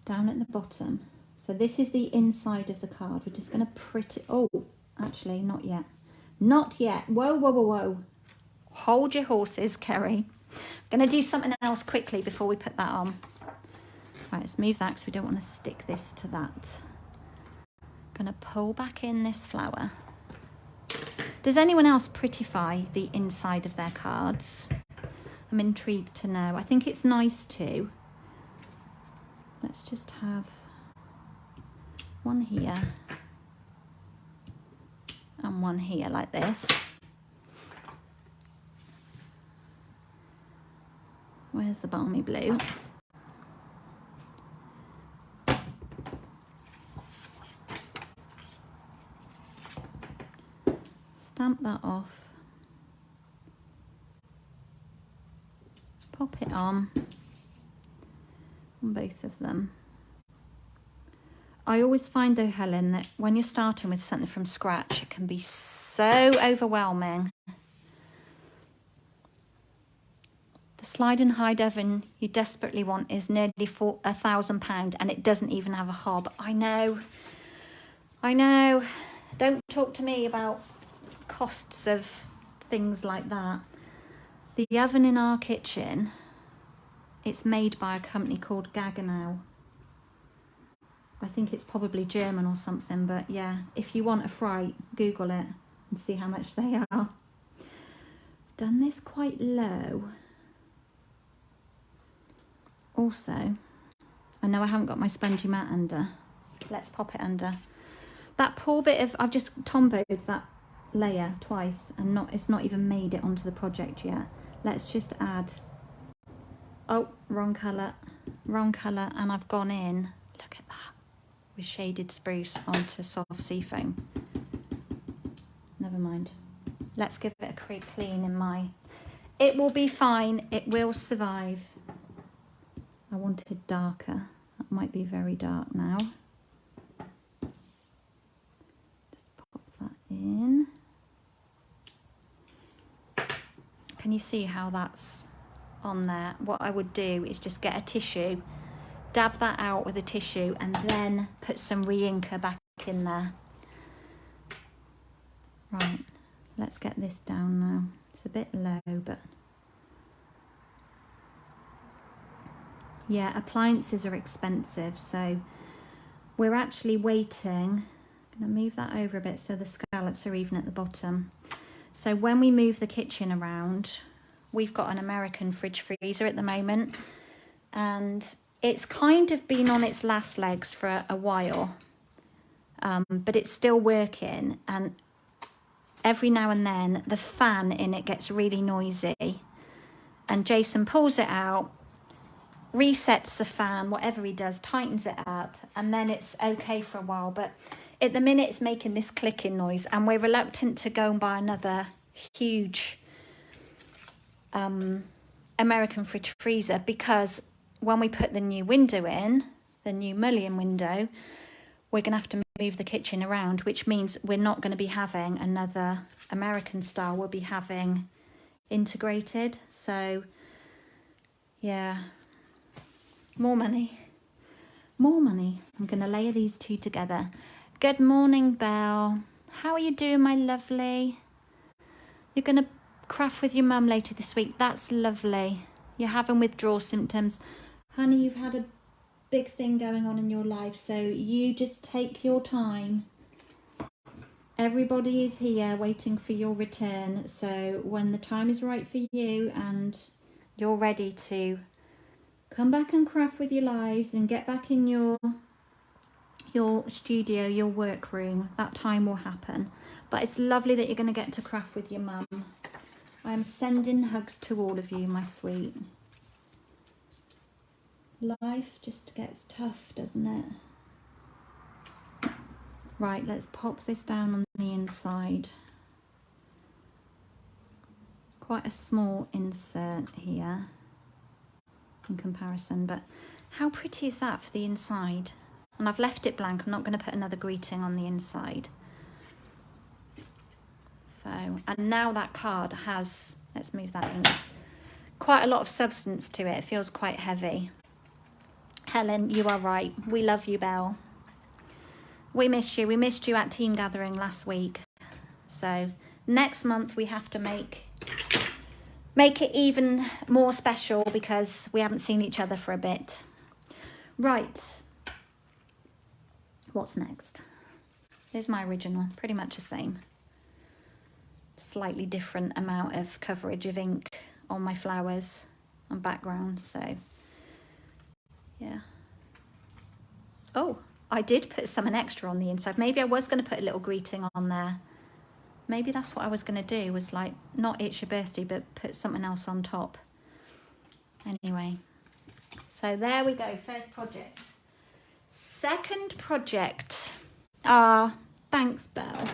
down at the bottom. So this is the inside of the card. We're just going to print it. Oh, actually, not yet. Not yet. Whoa, whoa, whoa, whoa. Hold your horses, Kerry. I'm going to do something else quickly before we put that on. Right, let's move that because we don't want to stick this to that. Going to pull back in this flower. Does anyone else prettify the inside of their cards? I'm intrigued to know. I think it's nice too. Let's just have one here and one here like this. Where's the balmy blue? Stamp that off. Pop it on both of them. I always find though, Helen, that when you're starting with something from scratch, it can be so overwhelming. The slide and hide oven you desperately want is nearly £1,000 and it doesn't even have a hob. I know. Don't talk to me about costs of things like that. The oven in our kitchen, it's made by a company called Gaggenau. I think it's probably German or something, but yeah, if you want a fright, Google it and see how much they are. Done this quite low. Also, I know I haven't got my spongy mat under. Let's pop it under. That poor bit of, I've just tomboed that layer twice and it's not even made it onto the project yet. Let's just add, oh, wrong colour, and I've gone in, look at that, with shaded spruce onto soft seafoam. Never mind. Let's give it a quick clean in my, it will be fine, it will survive. I wanted darker, that might be very dark now. Just pop that in. Can you see how that's on there? What I would do is just get a tissue, dab that out with a tissue and then put some re-inker back in there. Right, let's get this down now. It's a bit low, but yeah, appliances are expensive, so we're actually waiting. I'm gonna move that over a bit so the scallops are even at the bottom. So when we move the kitchen around, we've got an American fridge freezer at the moment, and it's kind of been on its last legs for a while, but it's still working, and every now and then the fan in it gets really noisy, and Jason pulls it out, resets the fan, whatever he does, tightens it up, and then it's okay for a while. But at the minute it's making this clicking noise, and we're reluctant to go and buy another huge American fridge freezer, because when we put the new window in, the new mullion window, we're going to have to move the kitchen around, which means we're not going to be having another American style, we'll be having integrated. So yeah, more money. I'm going to layer these two together. Good morning, Belle. How are you doing, my lovely? You're going to craft with your mum later this week. That's lovely. You're having withdrawal symptoms. Honey, you've had a big thing going on in your life, so you just take your time. Everybody is here waiting for your return, so when the time is right for you and you're ready to come back and craft with your lives and get back in your studio, your workroom, that time will happen. But it's lovely that you're going to get to craft with your mum. I'm sending hugs to all of you, my sweet. Life just gets tough, doesn't it? Right, let's pop this down on the inside. Quite a small insert here. in comparison, but how pretty is that for the inside? And I've left it blank. I'm not going to put another greeting on the inside. So, and now that card has, let's move that in, quite a lot of substance to it. It feels quite heavy. Helen, you are right. We love you, Belle. We missed you. We missed you at team gathering last week. So next month we have to make it even more special because we haven't seen each other for a bit. Right. What's next? There's my original, pretty much the same. Slightly different amount of coverage of ink on my flowers and background, so yeah. Oh, I did put something extra on the inside. Maybe I was going to put a little greeting on there. Maybe that's what I was going to do, was like not it's your birthday, but put something else on top. Anyway, so there we go, first project. Second project. Ah, thanks, Belle.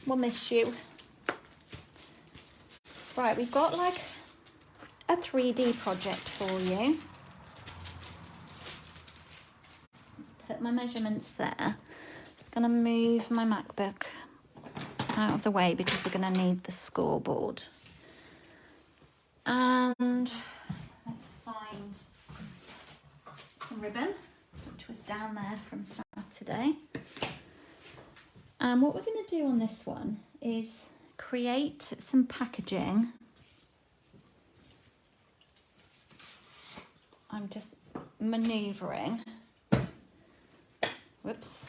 We'll miss you. Right, we've got like a 3D project for you. Let's put my measurements there. Just gonna move my MacBook out of the way because we're gonna need the scoreboard. And let's find some ribbon, which was down there from Saturday. And what we're going to do on this one is create some packaging. I'm just manoeuvring. Whoops.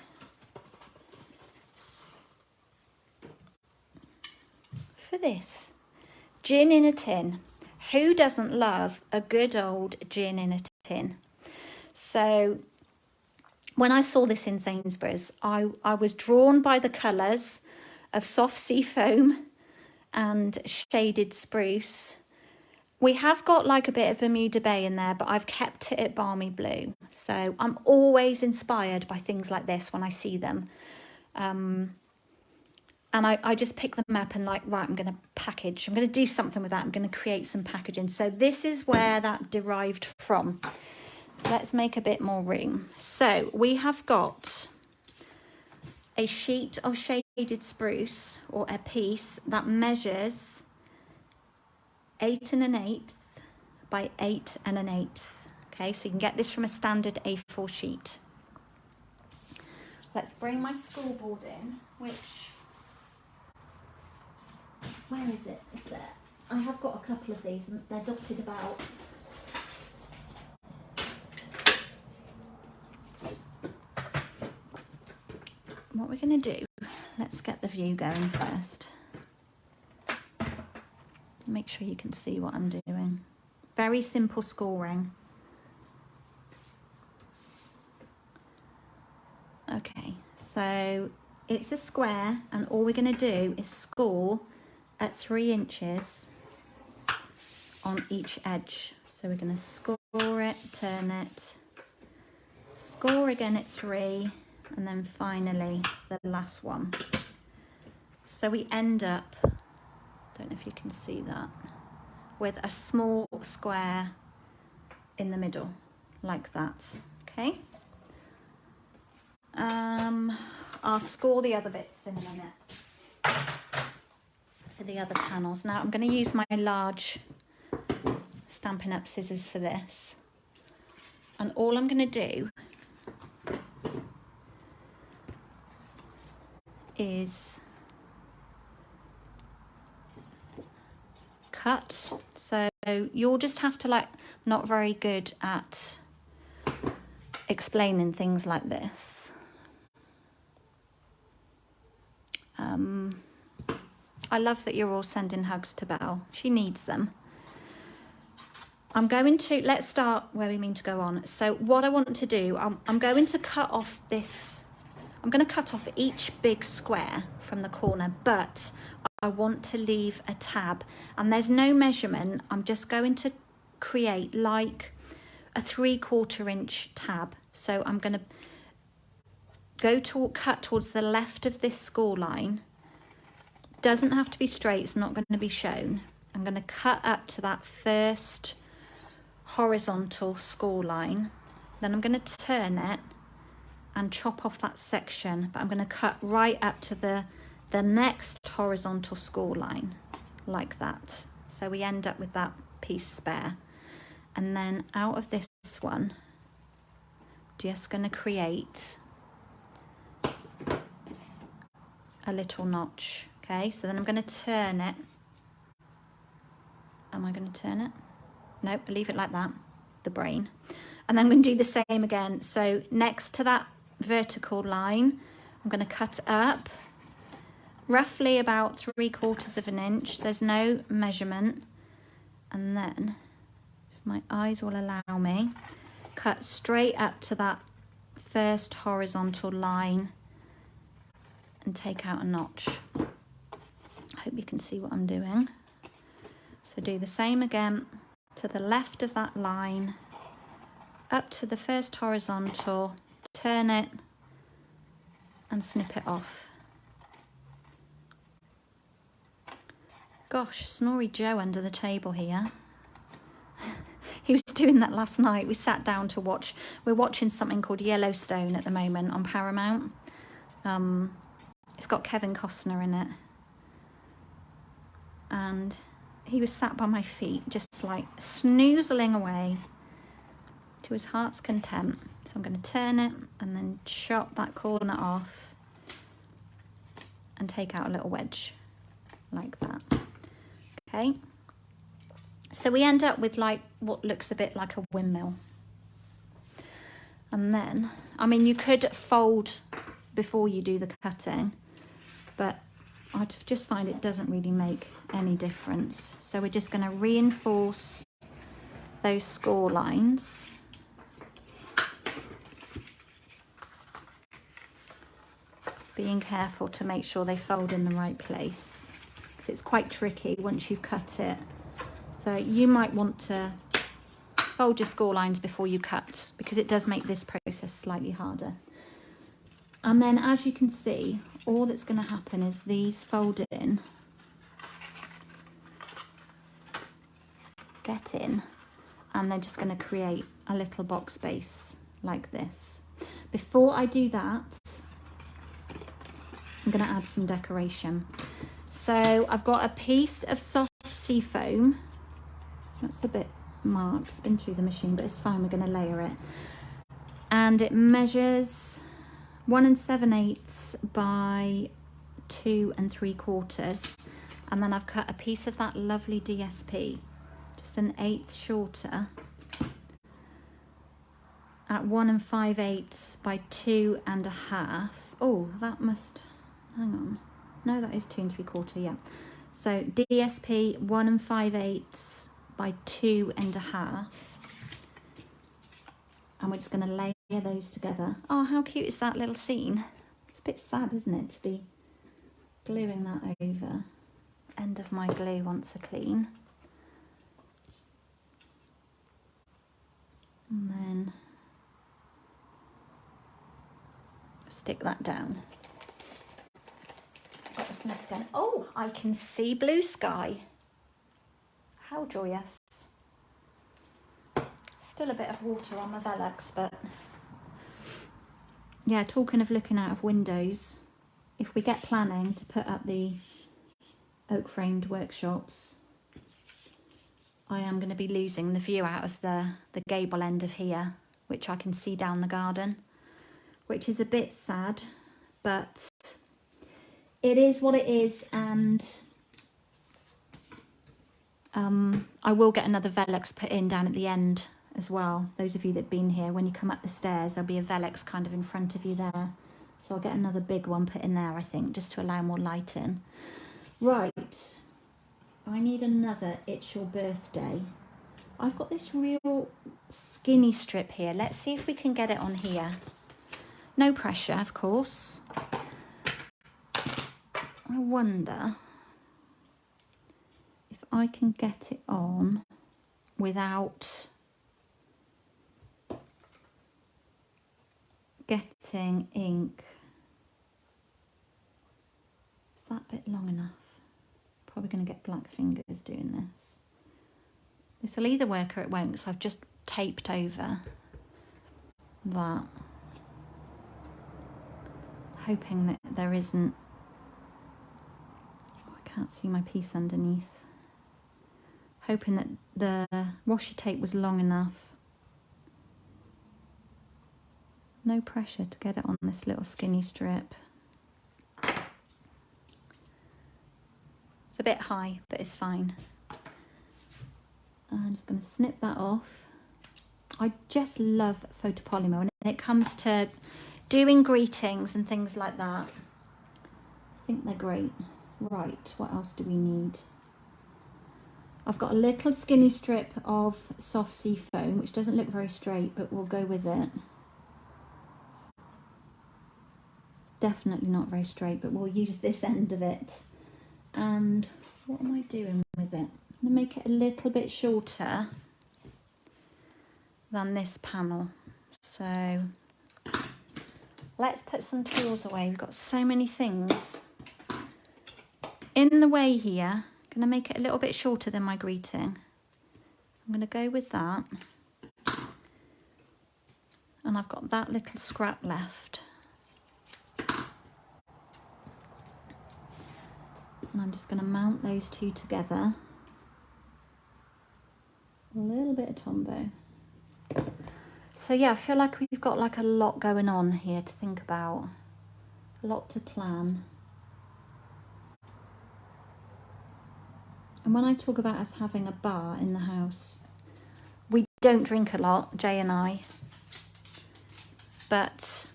For this, gin in a tin. Who doesn't love a good old gin in a tin? So when I saw this in Sainsbury's, I was drawn by the colours of soft sea foam and shaded spruce. We have got like a bit of Bermuda Bay in there, but I've kept it at balmy blue. So I'm always inspired by things like this when I see them. And I just pick them up and like, right, I'm going to do something with that. I'm going to create some packaging. So this is where that derived from. Let's make a bit more room. So we have got a sheet of shaded spruce, or a piece that measures 8 1/8 by 8 1/8. Okay, so you can get this from a standard A4 sheet. Let's bring my scoreboard in, where is it? It's there. I have got a couple of these and they're dotted about. What we're going to do, let's get the view going first. Make sure you can see what I'm doing. Very simple scoring. Okay, so it's a square and all we're going to do is score at 3 inches on each edge. So we're going to score it, turn it, score again at 3, and then finally the last one. So we end up, don't know if you can see that, with a small square in the middle, like that, okay? I'll score the other bits in a minute for the other panels. Now I'm going to use my large Stampin' Up scissors for this. And all I'm going to do is cut. So you'll just have to, like, not very good at explaining things like this. I love that you're all sending hugs to Belle. She needs them. I'm going to, let's start where we mean to go on. So what I want to do, I'm going to cut off this, I'm going to cut off each big square from the corner, but I want to leave a tab, and there's no measurement. I'm just going to create like a 3/4 inch tab. So I'm going to cut towards the left of this score line. Doesn't have to be straight, it's not going to be shown. I'm going to cut up to that first horizontal score line. Then I'm going to turn it and chop off that section, but I'm going to cut right up to the next horizontal score line, like that. So we end up with that piece spare. And then out of this one, just going to create a little notch. Okay, so then I'm going to turn it. Am I going to turn it? Nope, leave it like that, the brain. And then I'm going to do the same again. So next to that vertical line, I'm going to cut up roughly about 3/4 of an inch. There's no measurement. And then, if my eyes will allow me, cut straight up to that first horizontal line and take out a notch. I hope you can see what I'm doing. So do the same again to the left of that line, up to the first horizontal, turn it and snip it off. Gosh, Snory Joe under the table here. He was doing that last night. We sat down to watch. We're watching something called Yellowstone at the moment on Paramount. It's got Kevin Costner in it. And he was sat by my feet, just like snoozling away to his heart's content. So I'm going to turn it and then chop that corner off and take out a little wedge like that. Okay. So we end up with like what looks a bit like a windmill. And then, I mean, you could fold before you do the cutting, but I just find it doesn't really make any difference. So we're just going to reinforce those score lines. Being careful to make sure they fold in the right place, because it's quite tricky once you've cut it. So you might want to fold your score lines before you cut, because it does make this process slightly harder. And then, as you can see, all that's going to happen is these fold in, get in, and they're just going to create a little box space like this. Before I do that, I'm going to add some decoration. So I've got a piece of soft sea foam. That's a bit marked, it's been through the machine, but it's fine, we're going to layer it. And it measures 1 7/8 by 2 3/4. And then I've cut a piece of that lovely DSP, just 1/8 shorter, at 1 5/8 by 2 1/2. Oh, that must, hang on. No, that is 2 3/4, yeah. So DSP 1 5/8 by 2 1/2. And we're just going to layer those together. Oh, how cute is that little scene? It's a bit sad, isn't it, to be gluing that over. End of my glue wants a clean. And then stick that down. Got the snips again. Oh, I can see blue sky. How joyous. Still a bit of water on my Velux, but yeah, talking of looking out of windows, if we get planning to put up the oak framed workshops, I am going to be losing the view out of the gable end of here, which I can see down the garden, which is a bit sad, but it is what it is. And I will get another Velux put in down at the end as well. Those of you that have been here, when you come up the stairs, there'll be a Velux kind of in front of you there. So I'll get another big one put in there, I think, just to allow more light in. Right, I need another It's Your Birthday. I've got this real skinny strip here. Let's see if we can get it on here. No pressure, of course. I wonder if I can get it on without getting ink. Is that bit long enough? Probably going to get black fingers doing this. This will either work or it won't, so I've just taped over that, hoping that there isn't, oh, I can't see my piece underneath, hoping that the washi tape was long enough. No pressure to get it on this little skinny strip. It's a bit high, but it's fine. I'm just going to snip that off. I just love photopolymer when it comes to doing greetings and things like that. I think they're great. Right, what else do we need? I've got a little skinny strip of soft sea foam, which doesn't look very straight, but we'll go with it. It's definitely not very straight, but we'll use this end of it. And what am I doing with it? I'm going to make it a little bit shorter than this panel. So let's put some tools away. We've got so many things in the way here. I'm going to make it a little bit shorter than my greeting. I'm going to go with that. And I've got that little scrap left. And I'm just going to mount those two together. A little bit of Tombow. So yeah, I feel like we've got like a lot going on here to think about. A lot to plan. And when I talk about us having a bar in the house, we don't drink a lot, Jay and I. But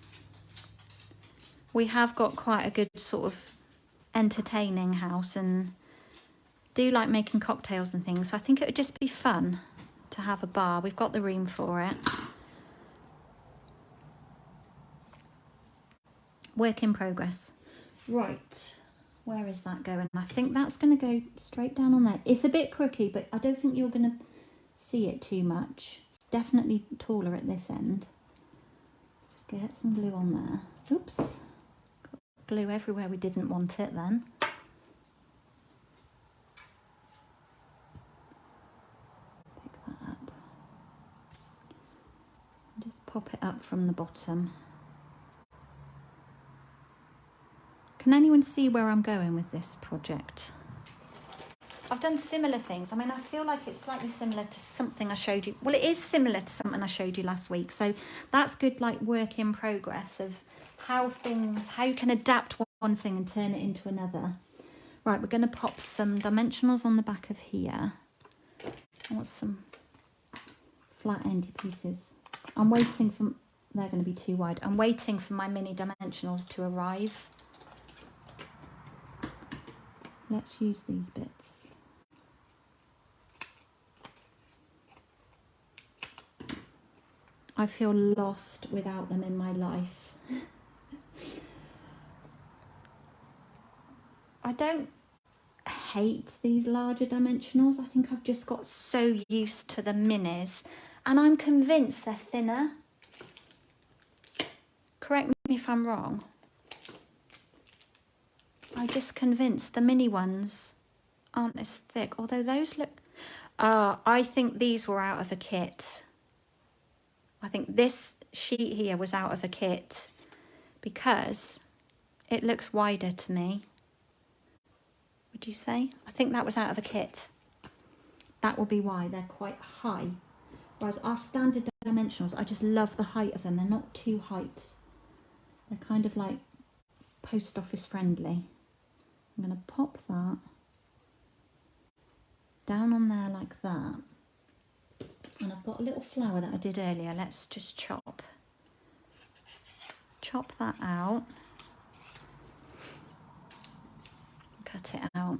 we have got quite a good sort of entertaining house and do like making cocktails and things. So I think it would just be fun to have a bar. We've got the room for it. Work in progress. Right, where is that going? I think that's going to go straight down on there. It's a bit crooked, but I don't think you're going to see it too much. It's definitely taller at this end. Let's just get some glue on there. Oops, got glue everywhere we didn't want it then. Pick that up. Just pop it up from the bottom. Can anyone see where I'm going with this project? I've done similar things. I mean, I feel like it's slightly similar to something I showed you. Well, it is similar to something I showed you last week. So that's good, like work in progress of how you can adapt one thing and turn it into another. Right, we're going to pop some dimensionals on the back of here. I want some flat endy pieces. I'm waiting for, they're going to be too wide. I'm waiting for my mini dimensionals to arrive. Let's use these bits. I feel lost without them in my life. I don't hate these larger dimensionals. I think I've just got so used to the minis, and I'm convinced they're thinner. Correct me if I'm wrong. I'm just convinced the mini ones aren't as thick, although those look... I think these were out of a kit. I think this sheet here was out of a kit because it looks wider to me. Would you say? I think that was out of a kit. That will be why they're quite high. Whereas our standard dimensionals, I just love the height of them. They're not too height. They're kind of like post office friendly. I'm going to pop that down on there like that. And I've got a little flower that I did earlier. Let's just chop that out. Cut it out.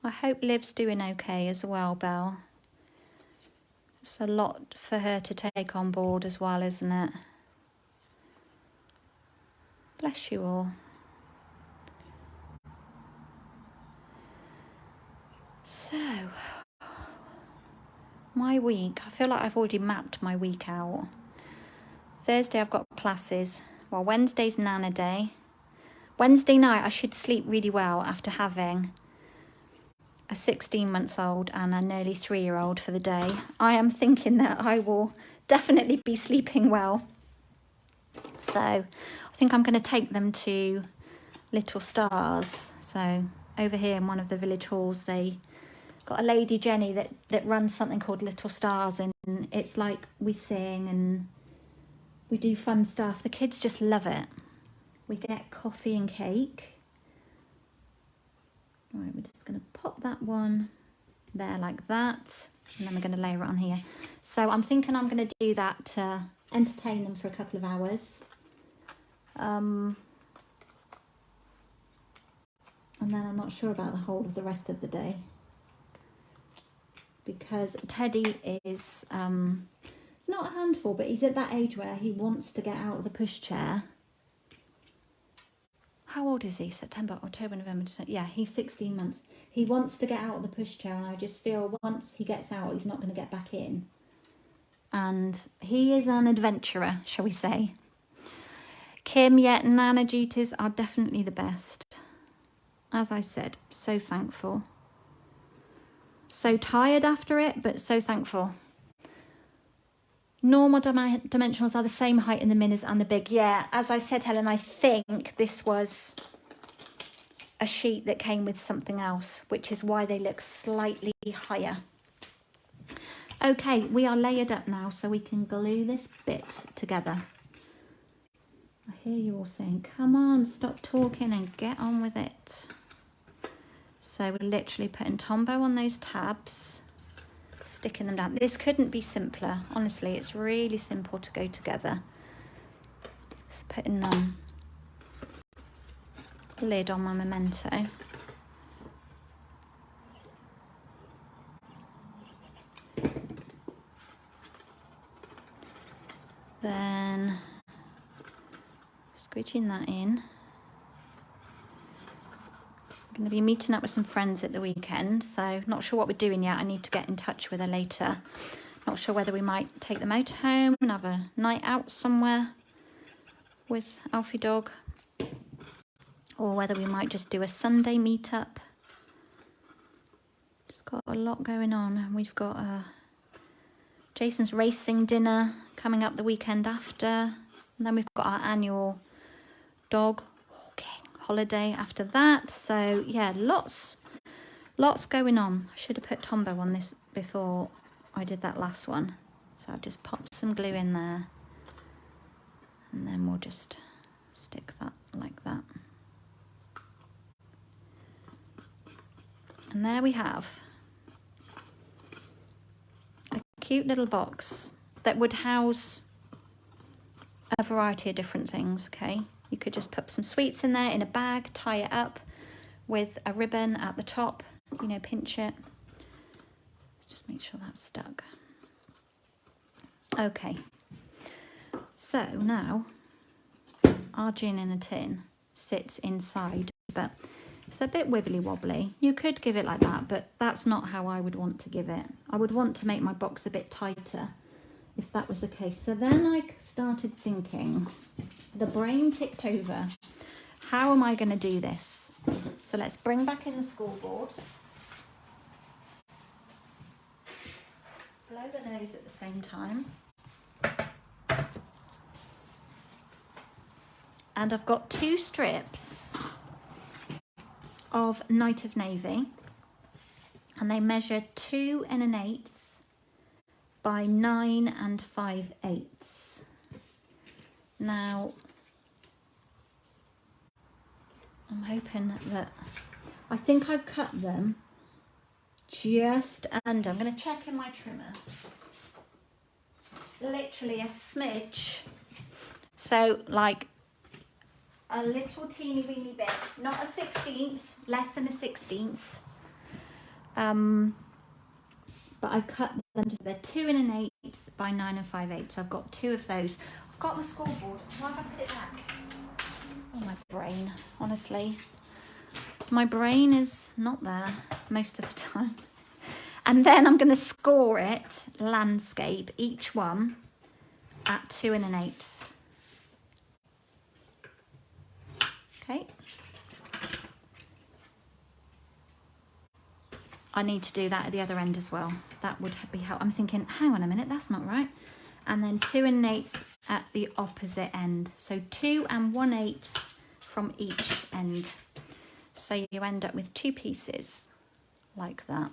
I hope Liv's doing okay as well, Belle. It's a lot for her to take on board as well, isn't it? Bless you all. So, my week, I feel like I've already mapped my week out. Thursday I've got classes. Well, Wednesday's Nana Day. Wednesday night, I should sleep really well after having a 16-month-old and a nearly 3-year-old for the day. I am thinking that I will definitely be sleeping well. So I think I'm going to take them to Little Stars. So over here in one of the village halls, they got a lady, Jenny, that runs something called Little Stars, and it's like we sing and we do fun stuff. The kids just love it. We get coffee and cake. All right, we're just going to pop that one there like that, and then we're going to layer it on here. So I'm thinking I'm going to do that to entertain them for a couple of hours. And then I'm not sure about the whole of the rest of the day, because Teddy is not a handful, but he's at that age where he wants to get out of the pushchair. How old is he? September, October, November, December. Yeah, he's 16 months. He wants to get out of the pushchair, and I just feel once he gets out, he's not going to get back in. And he is an adventurer, shall we say. Kim, yeah, Nana duties are definitely the best. As I said, so thankful. So tired after it, but so thankful. Normal dimensionals are the same height in the minis and the big. Yeah, as I said, Helen, I think this was a sheet that came with something else, which is why they look slightly higher. Okay, we are layered up now, so we can glue this bit together. I hear you all saying, come on, stop talking and get on with it. So we're literally putting Tombow on those tabs, sticking them down. This couldn't be simpler. Honestly, it's really simple to go together. Just putting lid on my memento. Then squidging that in. I'm going to be meeting up with some friends at the weekend, so not sure what we're doing yet. I need to get in touch with her later. Not sure whether we might take them out home and have a night out somewhere with Alfie Dog, or whether we might just do a Sunday meetup. Just got a lot going on. We've got Jason's racing dinner coming up the weekend after, and then we've got our annual dog holiday after that. So yeah, lots going on. I should have put Tombow on this before I did that last one, so I've just popped some glue in there, and then we'll just stick that like that. And there we have a cute little box that would house a variety of different things. Okay, you could just put some sweets in there in a bag, tie it up with a ribbon at the top, you know, pinch it. Just make sure that's stuck. Okay, so now our gin in a tin sits inside, but it's a bit wibbly wobbly. You could give it like that, but that's not how I would want to give it. I would want to make my box a bit tighter if that was the case. So then I started thinking, the brain ticked over, how am I going to do this? So let's bring back in the scoreboard. Blow the nose at the same time. And I've got 2 strips of Night of Navy, and they measure 2 1/8 by 9 5/8. Now, I'm hoping that, I think I've cut them just under. I'm going to check in my trimmer. Literally a smidge. So like a little teeny weeny bit, not a 16th, less than a 16th. But I've cut them to, they're 2 1/8 by 9 5/8. So I've got 2 of those. I've got my scoreboard. Why have I put it back? Oh, my brain, honestly. My brain is not there most of the time. And then I'm going to score it landscape, each one at 2 1/8. Okay, I need to do that at the other end as well. That would be how I'm thinking, hang on a minute, that's not right. And then 2 1/8 at the opposite end. So 2 1/8 from each end. So you end up with 2 pieces like that.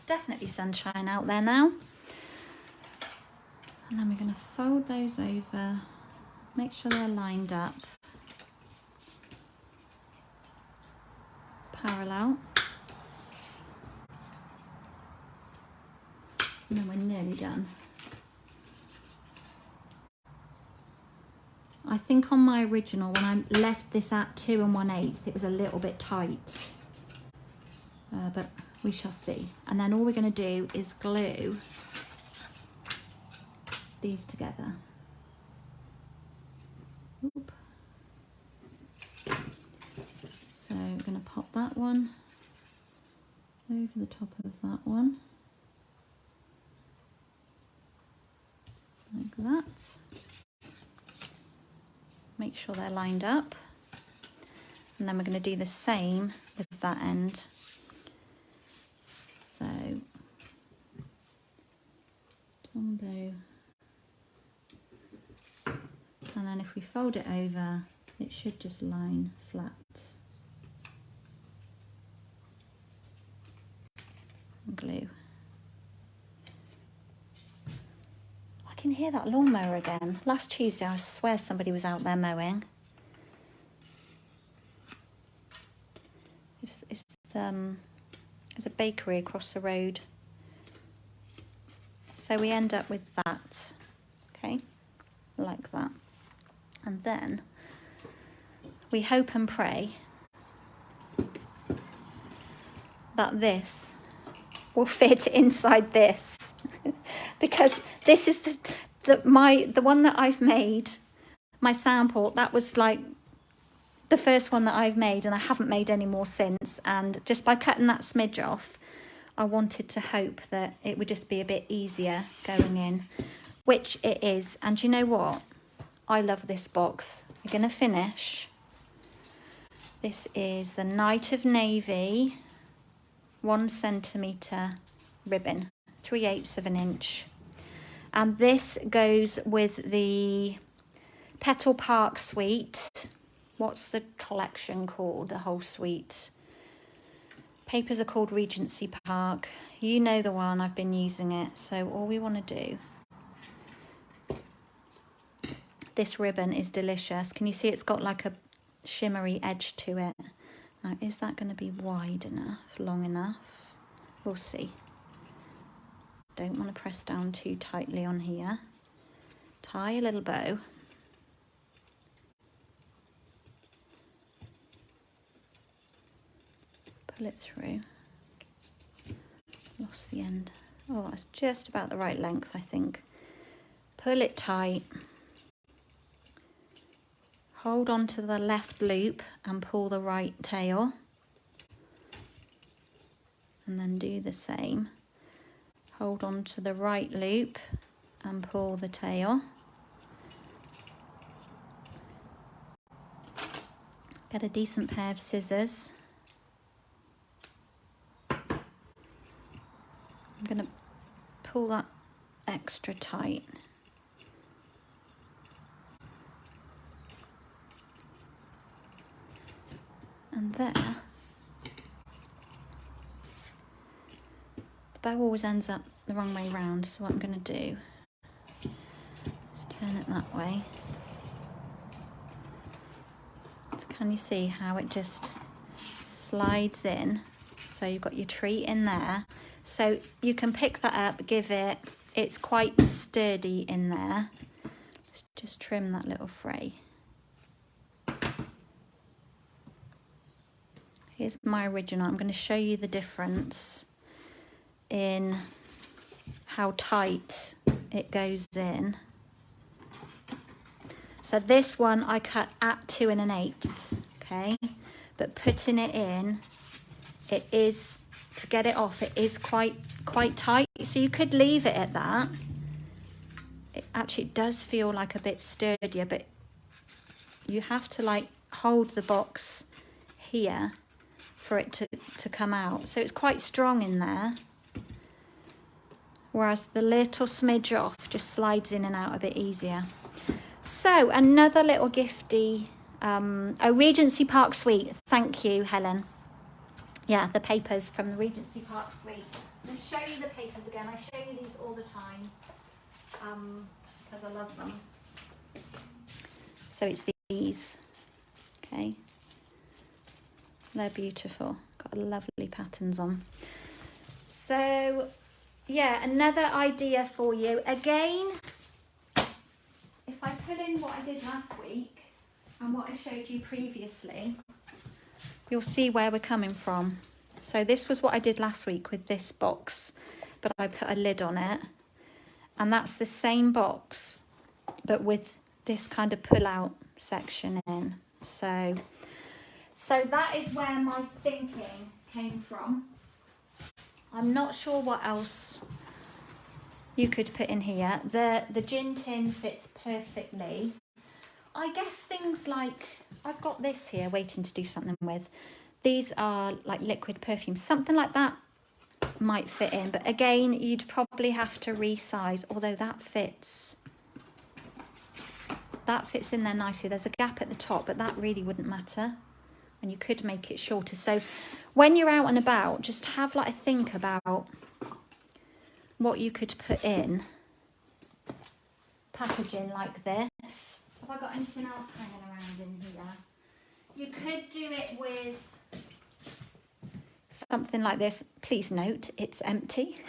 Definitely sunshine out there now. And then we're going to fold those over, make sure they're lined up, parallel. And then we're nearly done. I think on my original, when I left this at 2 1/8, it was a little bit tight, but we shall see. And then all we're going to do is glue these together. Oop. So we're going to pop that one over the top of that one, like that. Make sure they're lined up. And then we're going to do the same with that end. So, jumbo. And then if we fold it over, it should just line flat. And glue. I can hear that lawnmower again. Last Tuesday, I swear somebody was out there mowing. There's a bakery across the road. So we end up with that, okay, like that. And then we hope and pray that this will fit inside this. Because this is the one that I've made, my sample, that was like the first one that I've made, and I haven't made any more since. And just by cutting that smidge off, I wanted to hope that it would just be a bit easier going in, which it is. And you know what? I love this box. We're going to finish. This is the Night of Navy 1 centimetre ribbon, 3/8 of an inch. And this goes with the Petal Park suite. What's the collection called? The whole suite. Papers are called Regency Park. You know the one, I've been using it. So all we want to do. This ribbon is delicious. Can you see it's got like a shimmery edge to it? Now, is that going to be wide enough, long enough? We'll see. Don't want to press down too tightly on here. Tie a little bow. Pull it through. Lost the end. Oh, that's just about the right length, I think. Pull it tight. Hold on to the left loop and pull the right tail. And then do the same. Hold on to the right loop and pull the tail. Get a decent pair of scissors. I'm going to pull that extra tight. And there, the bow always ends up the wrong way round, so what I'm going to do is turn it that way. So can you see how it just slides in? So you've got your treat in there. So you can pick that up, it's quite sturdy in there. Let's just trim that little fray. Here's my original. I'm going to show you the difference in how tight it goes in. So this one I cut at 2 1/8, okay? But putting it in, it is, to get it off, it is quite tight. So you could leave it at that. It actually does feel like a bit sturdier, but you have to like hold the box here for it to come out. So it's quite strong in there. Whereas the little smidge off just slides in and out a bit easier. So another little gifty, a Regency Park Suite. Thank you, Helen. Yeah, the papers from the Regency Park Suite. Let's show you the papers again. I show you these all the time because I love them. So it's these, okay. They're beautiful. Got lovely patterns on. So yeah, another idea for you. Again, if I put in what I did last week and what I showed you previously, you'll see where we're coming from. So this was what I did last week with this box, but I put a lid on it. And that's the same box, but with this kind of pull-out section in. So that is where my thinking came from. I'm not sure what else you could put in here. The gin tin fits perfectly. I guess things like, I've got this here waiting to do something with. These are like liquid perfumes. Something like that might fit in. But again, you'd probably have to resize, although that fits in there nicely. There's a gap at the top, but that really wouldn't matter. And you could make it shorter. So when you're out and about, just have like a think about what you could put in packaging like this. Have I got anything else hanging around in here? You could do it with something like this. Please note, it's empty.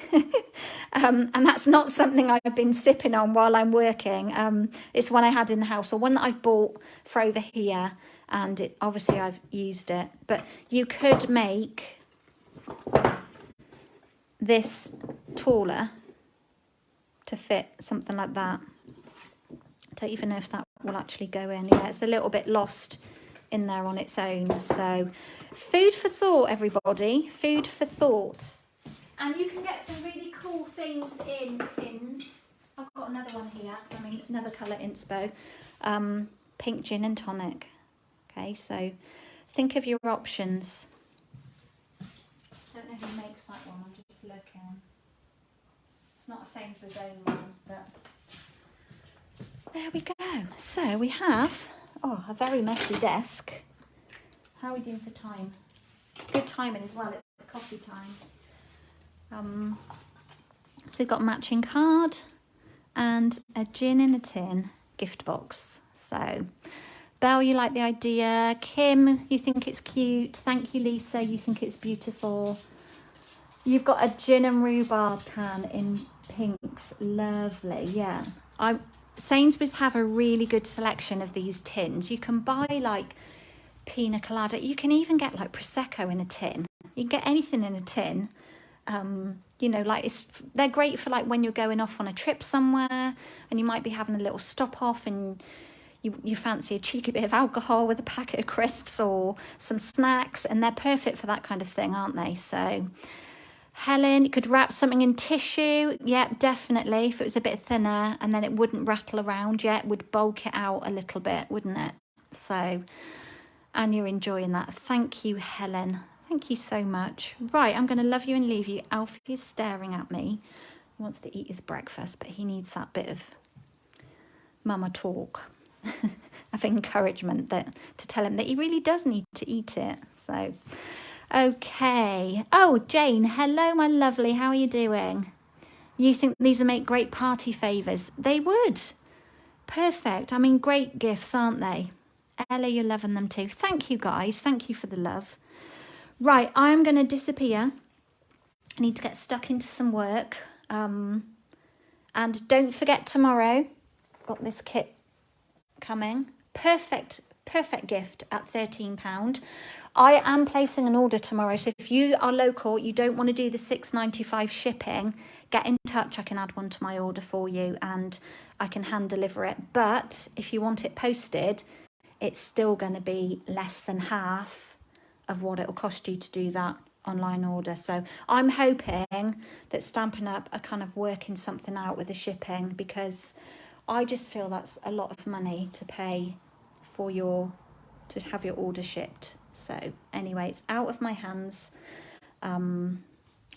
And that's not something I've been sipping on while I'm working. It's one I had in the house, or one that I've bought for over here, and obviously I've used it. But you could make this taller to fit something like that. Don't even know if that will actually go in. Yeah, it's a little bit lost in there on its own. So food for thought, everybody. Food for thought. And you can get some really cool things in tins. I've got another one here. I mean, another colour inspo. Pink gin and tonic. Okay, so think of your options. Don't know who makes that one. I'm just looking. It's not a Sainsbury's own one, but there we go. So we have, a very messy desk. How are we doing for time? Good timing as well. It's coffee time. So we've got a matching card and a gin in a tin gift box. So Belle, you like the idea. Kim, you think it's cute. Thank you, Lisa. You think it's beautiful. You've got a gin and rhubarb can in pinks. Lovely. Yeah. Sainsbury's have a really good selection of these tins. You can buy like pina colada. You can even get like Prosecco in a tin. You can get anything in a tin. They're great for like when you're going off on a trip somewhere and you might be having a little stop off and you fancy a cheeky bit of alcohol with a packet of crisps or some snacks, and they're perfect for that kind of thing, aren't they? So Helen, you could wrap something in tissue. Yep, definitely. If it was a bit thinner and then it wouldn't rattle around, it would bulk it out a little bit, wouldn't it? So, and you're enjoying that. Thank you, Helen. Thank you so much. Right, I'm going to love you and leave you. Alfie is staring at me. He wants to eat his breakfast, but he needs that bit of mama talk, of encouragement to tell him that he really does need to eat it. So, okay. Oh, Jane, hello, my lovely. How are you doing? You think these would make great party favours? They would. Perfect. I mean, great gifts, aren't they? Ella, you're loving them too. Thank you, guys. Thank you for the love. Right, I'm going to disappear. I need to get stuck into some work. And don't forget tomorrow, got this kit coming. Perfect gift at £13. I am placing an order tomorrow. So if you are local, you don't want to do the £6.95 shipping, get in touch. I can add one to my order for you and I can hand deliver it. But if you want it posted, it's still going to be less than half of what it will cost you to do that online order. So I'm hoping that Stampin' Up are kind of working something out with the shipping, because I just feel that's a lot of money to pay for to have your order shipped. So anyway, it's out of my hands. And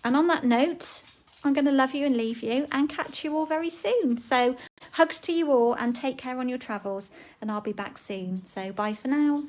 on that note, I'm going to love you and leave you and catch you all very soon. So hugs to you all and take care on your travels, and I'll be back soon. So bye for now.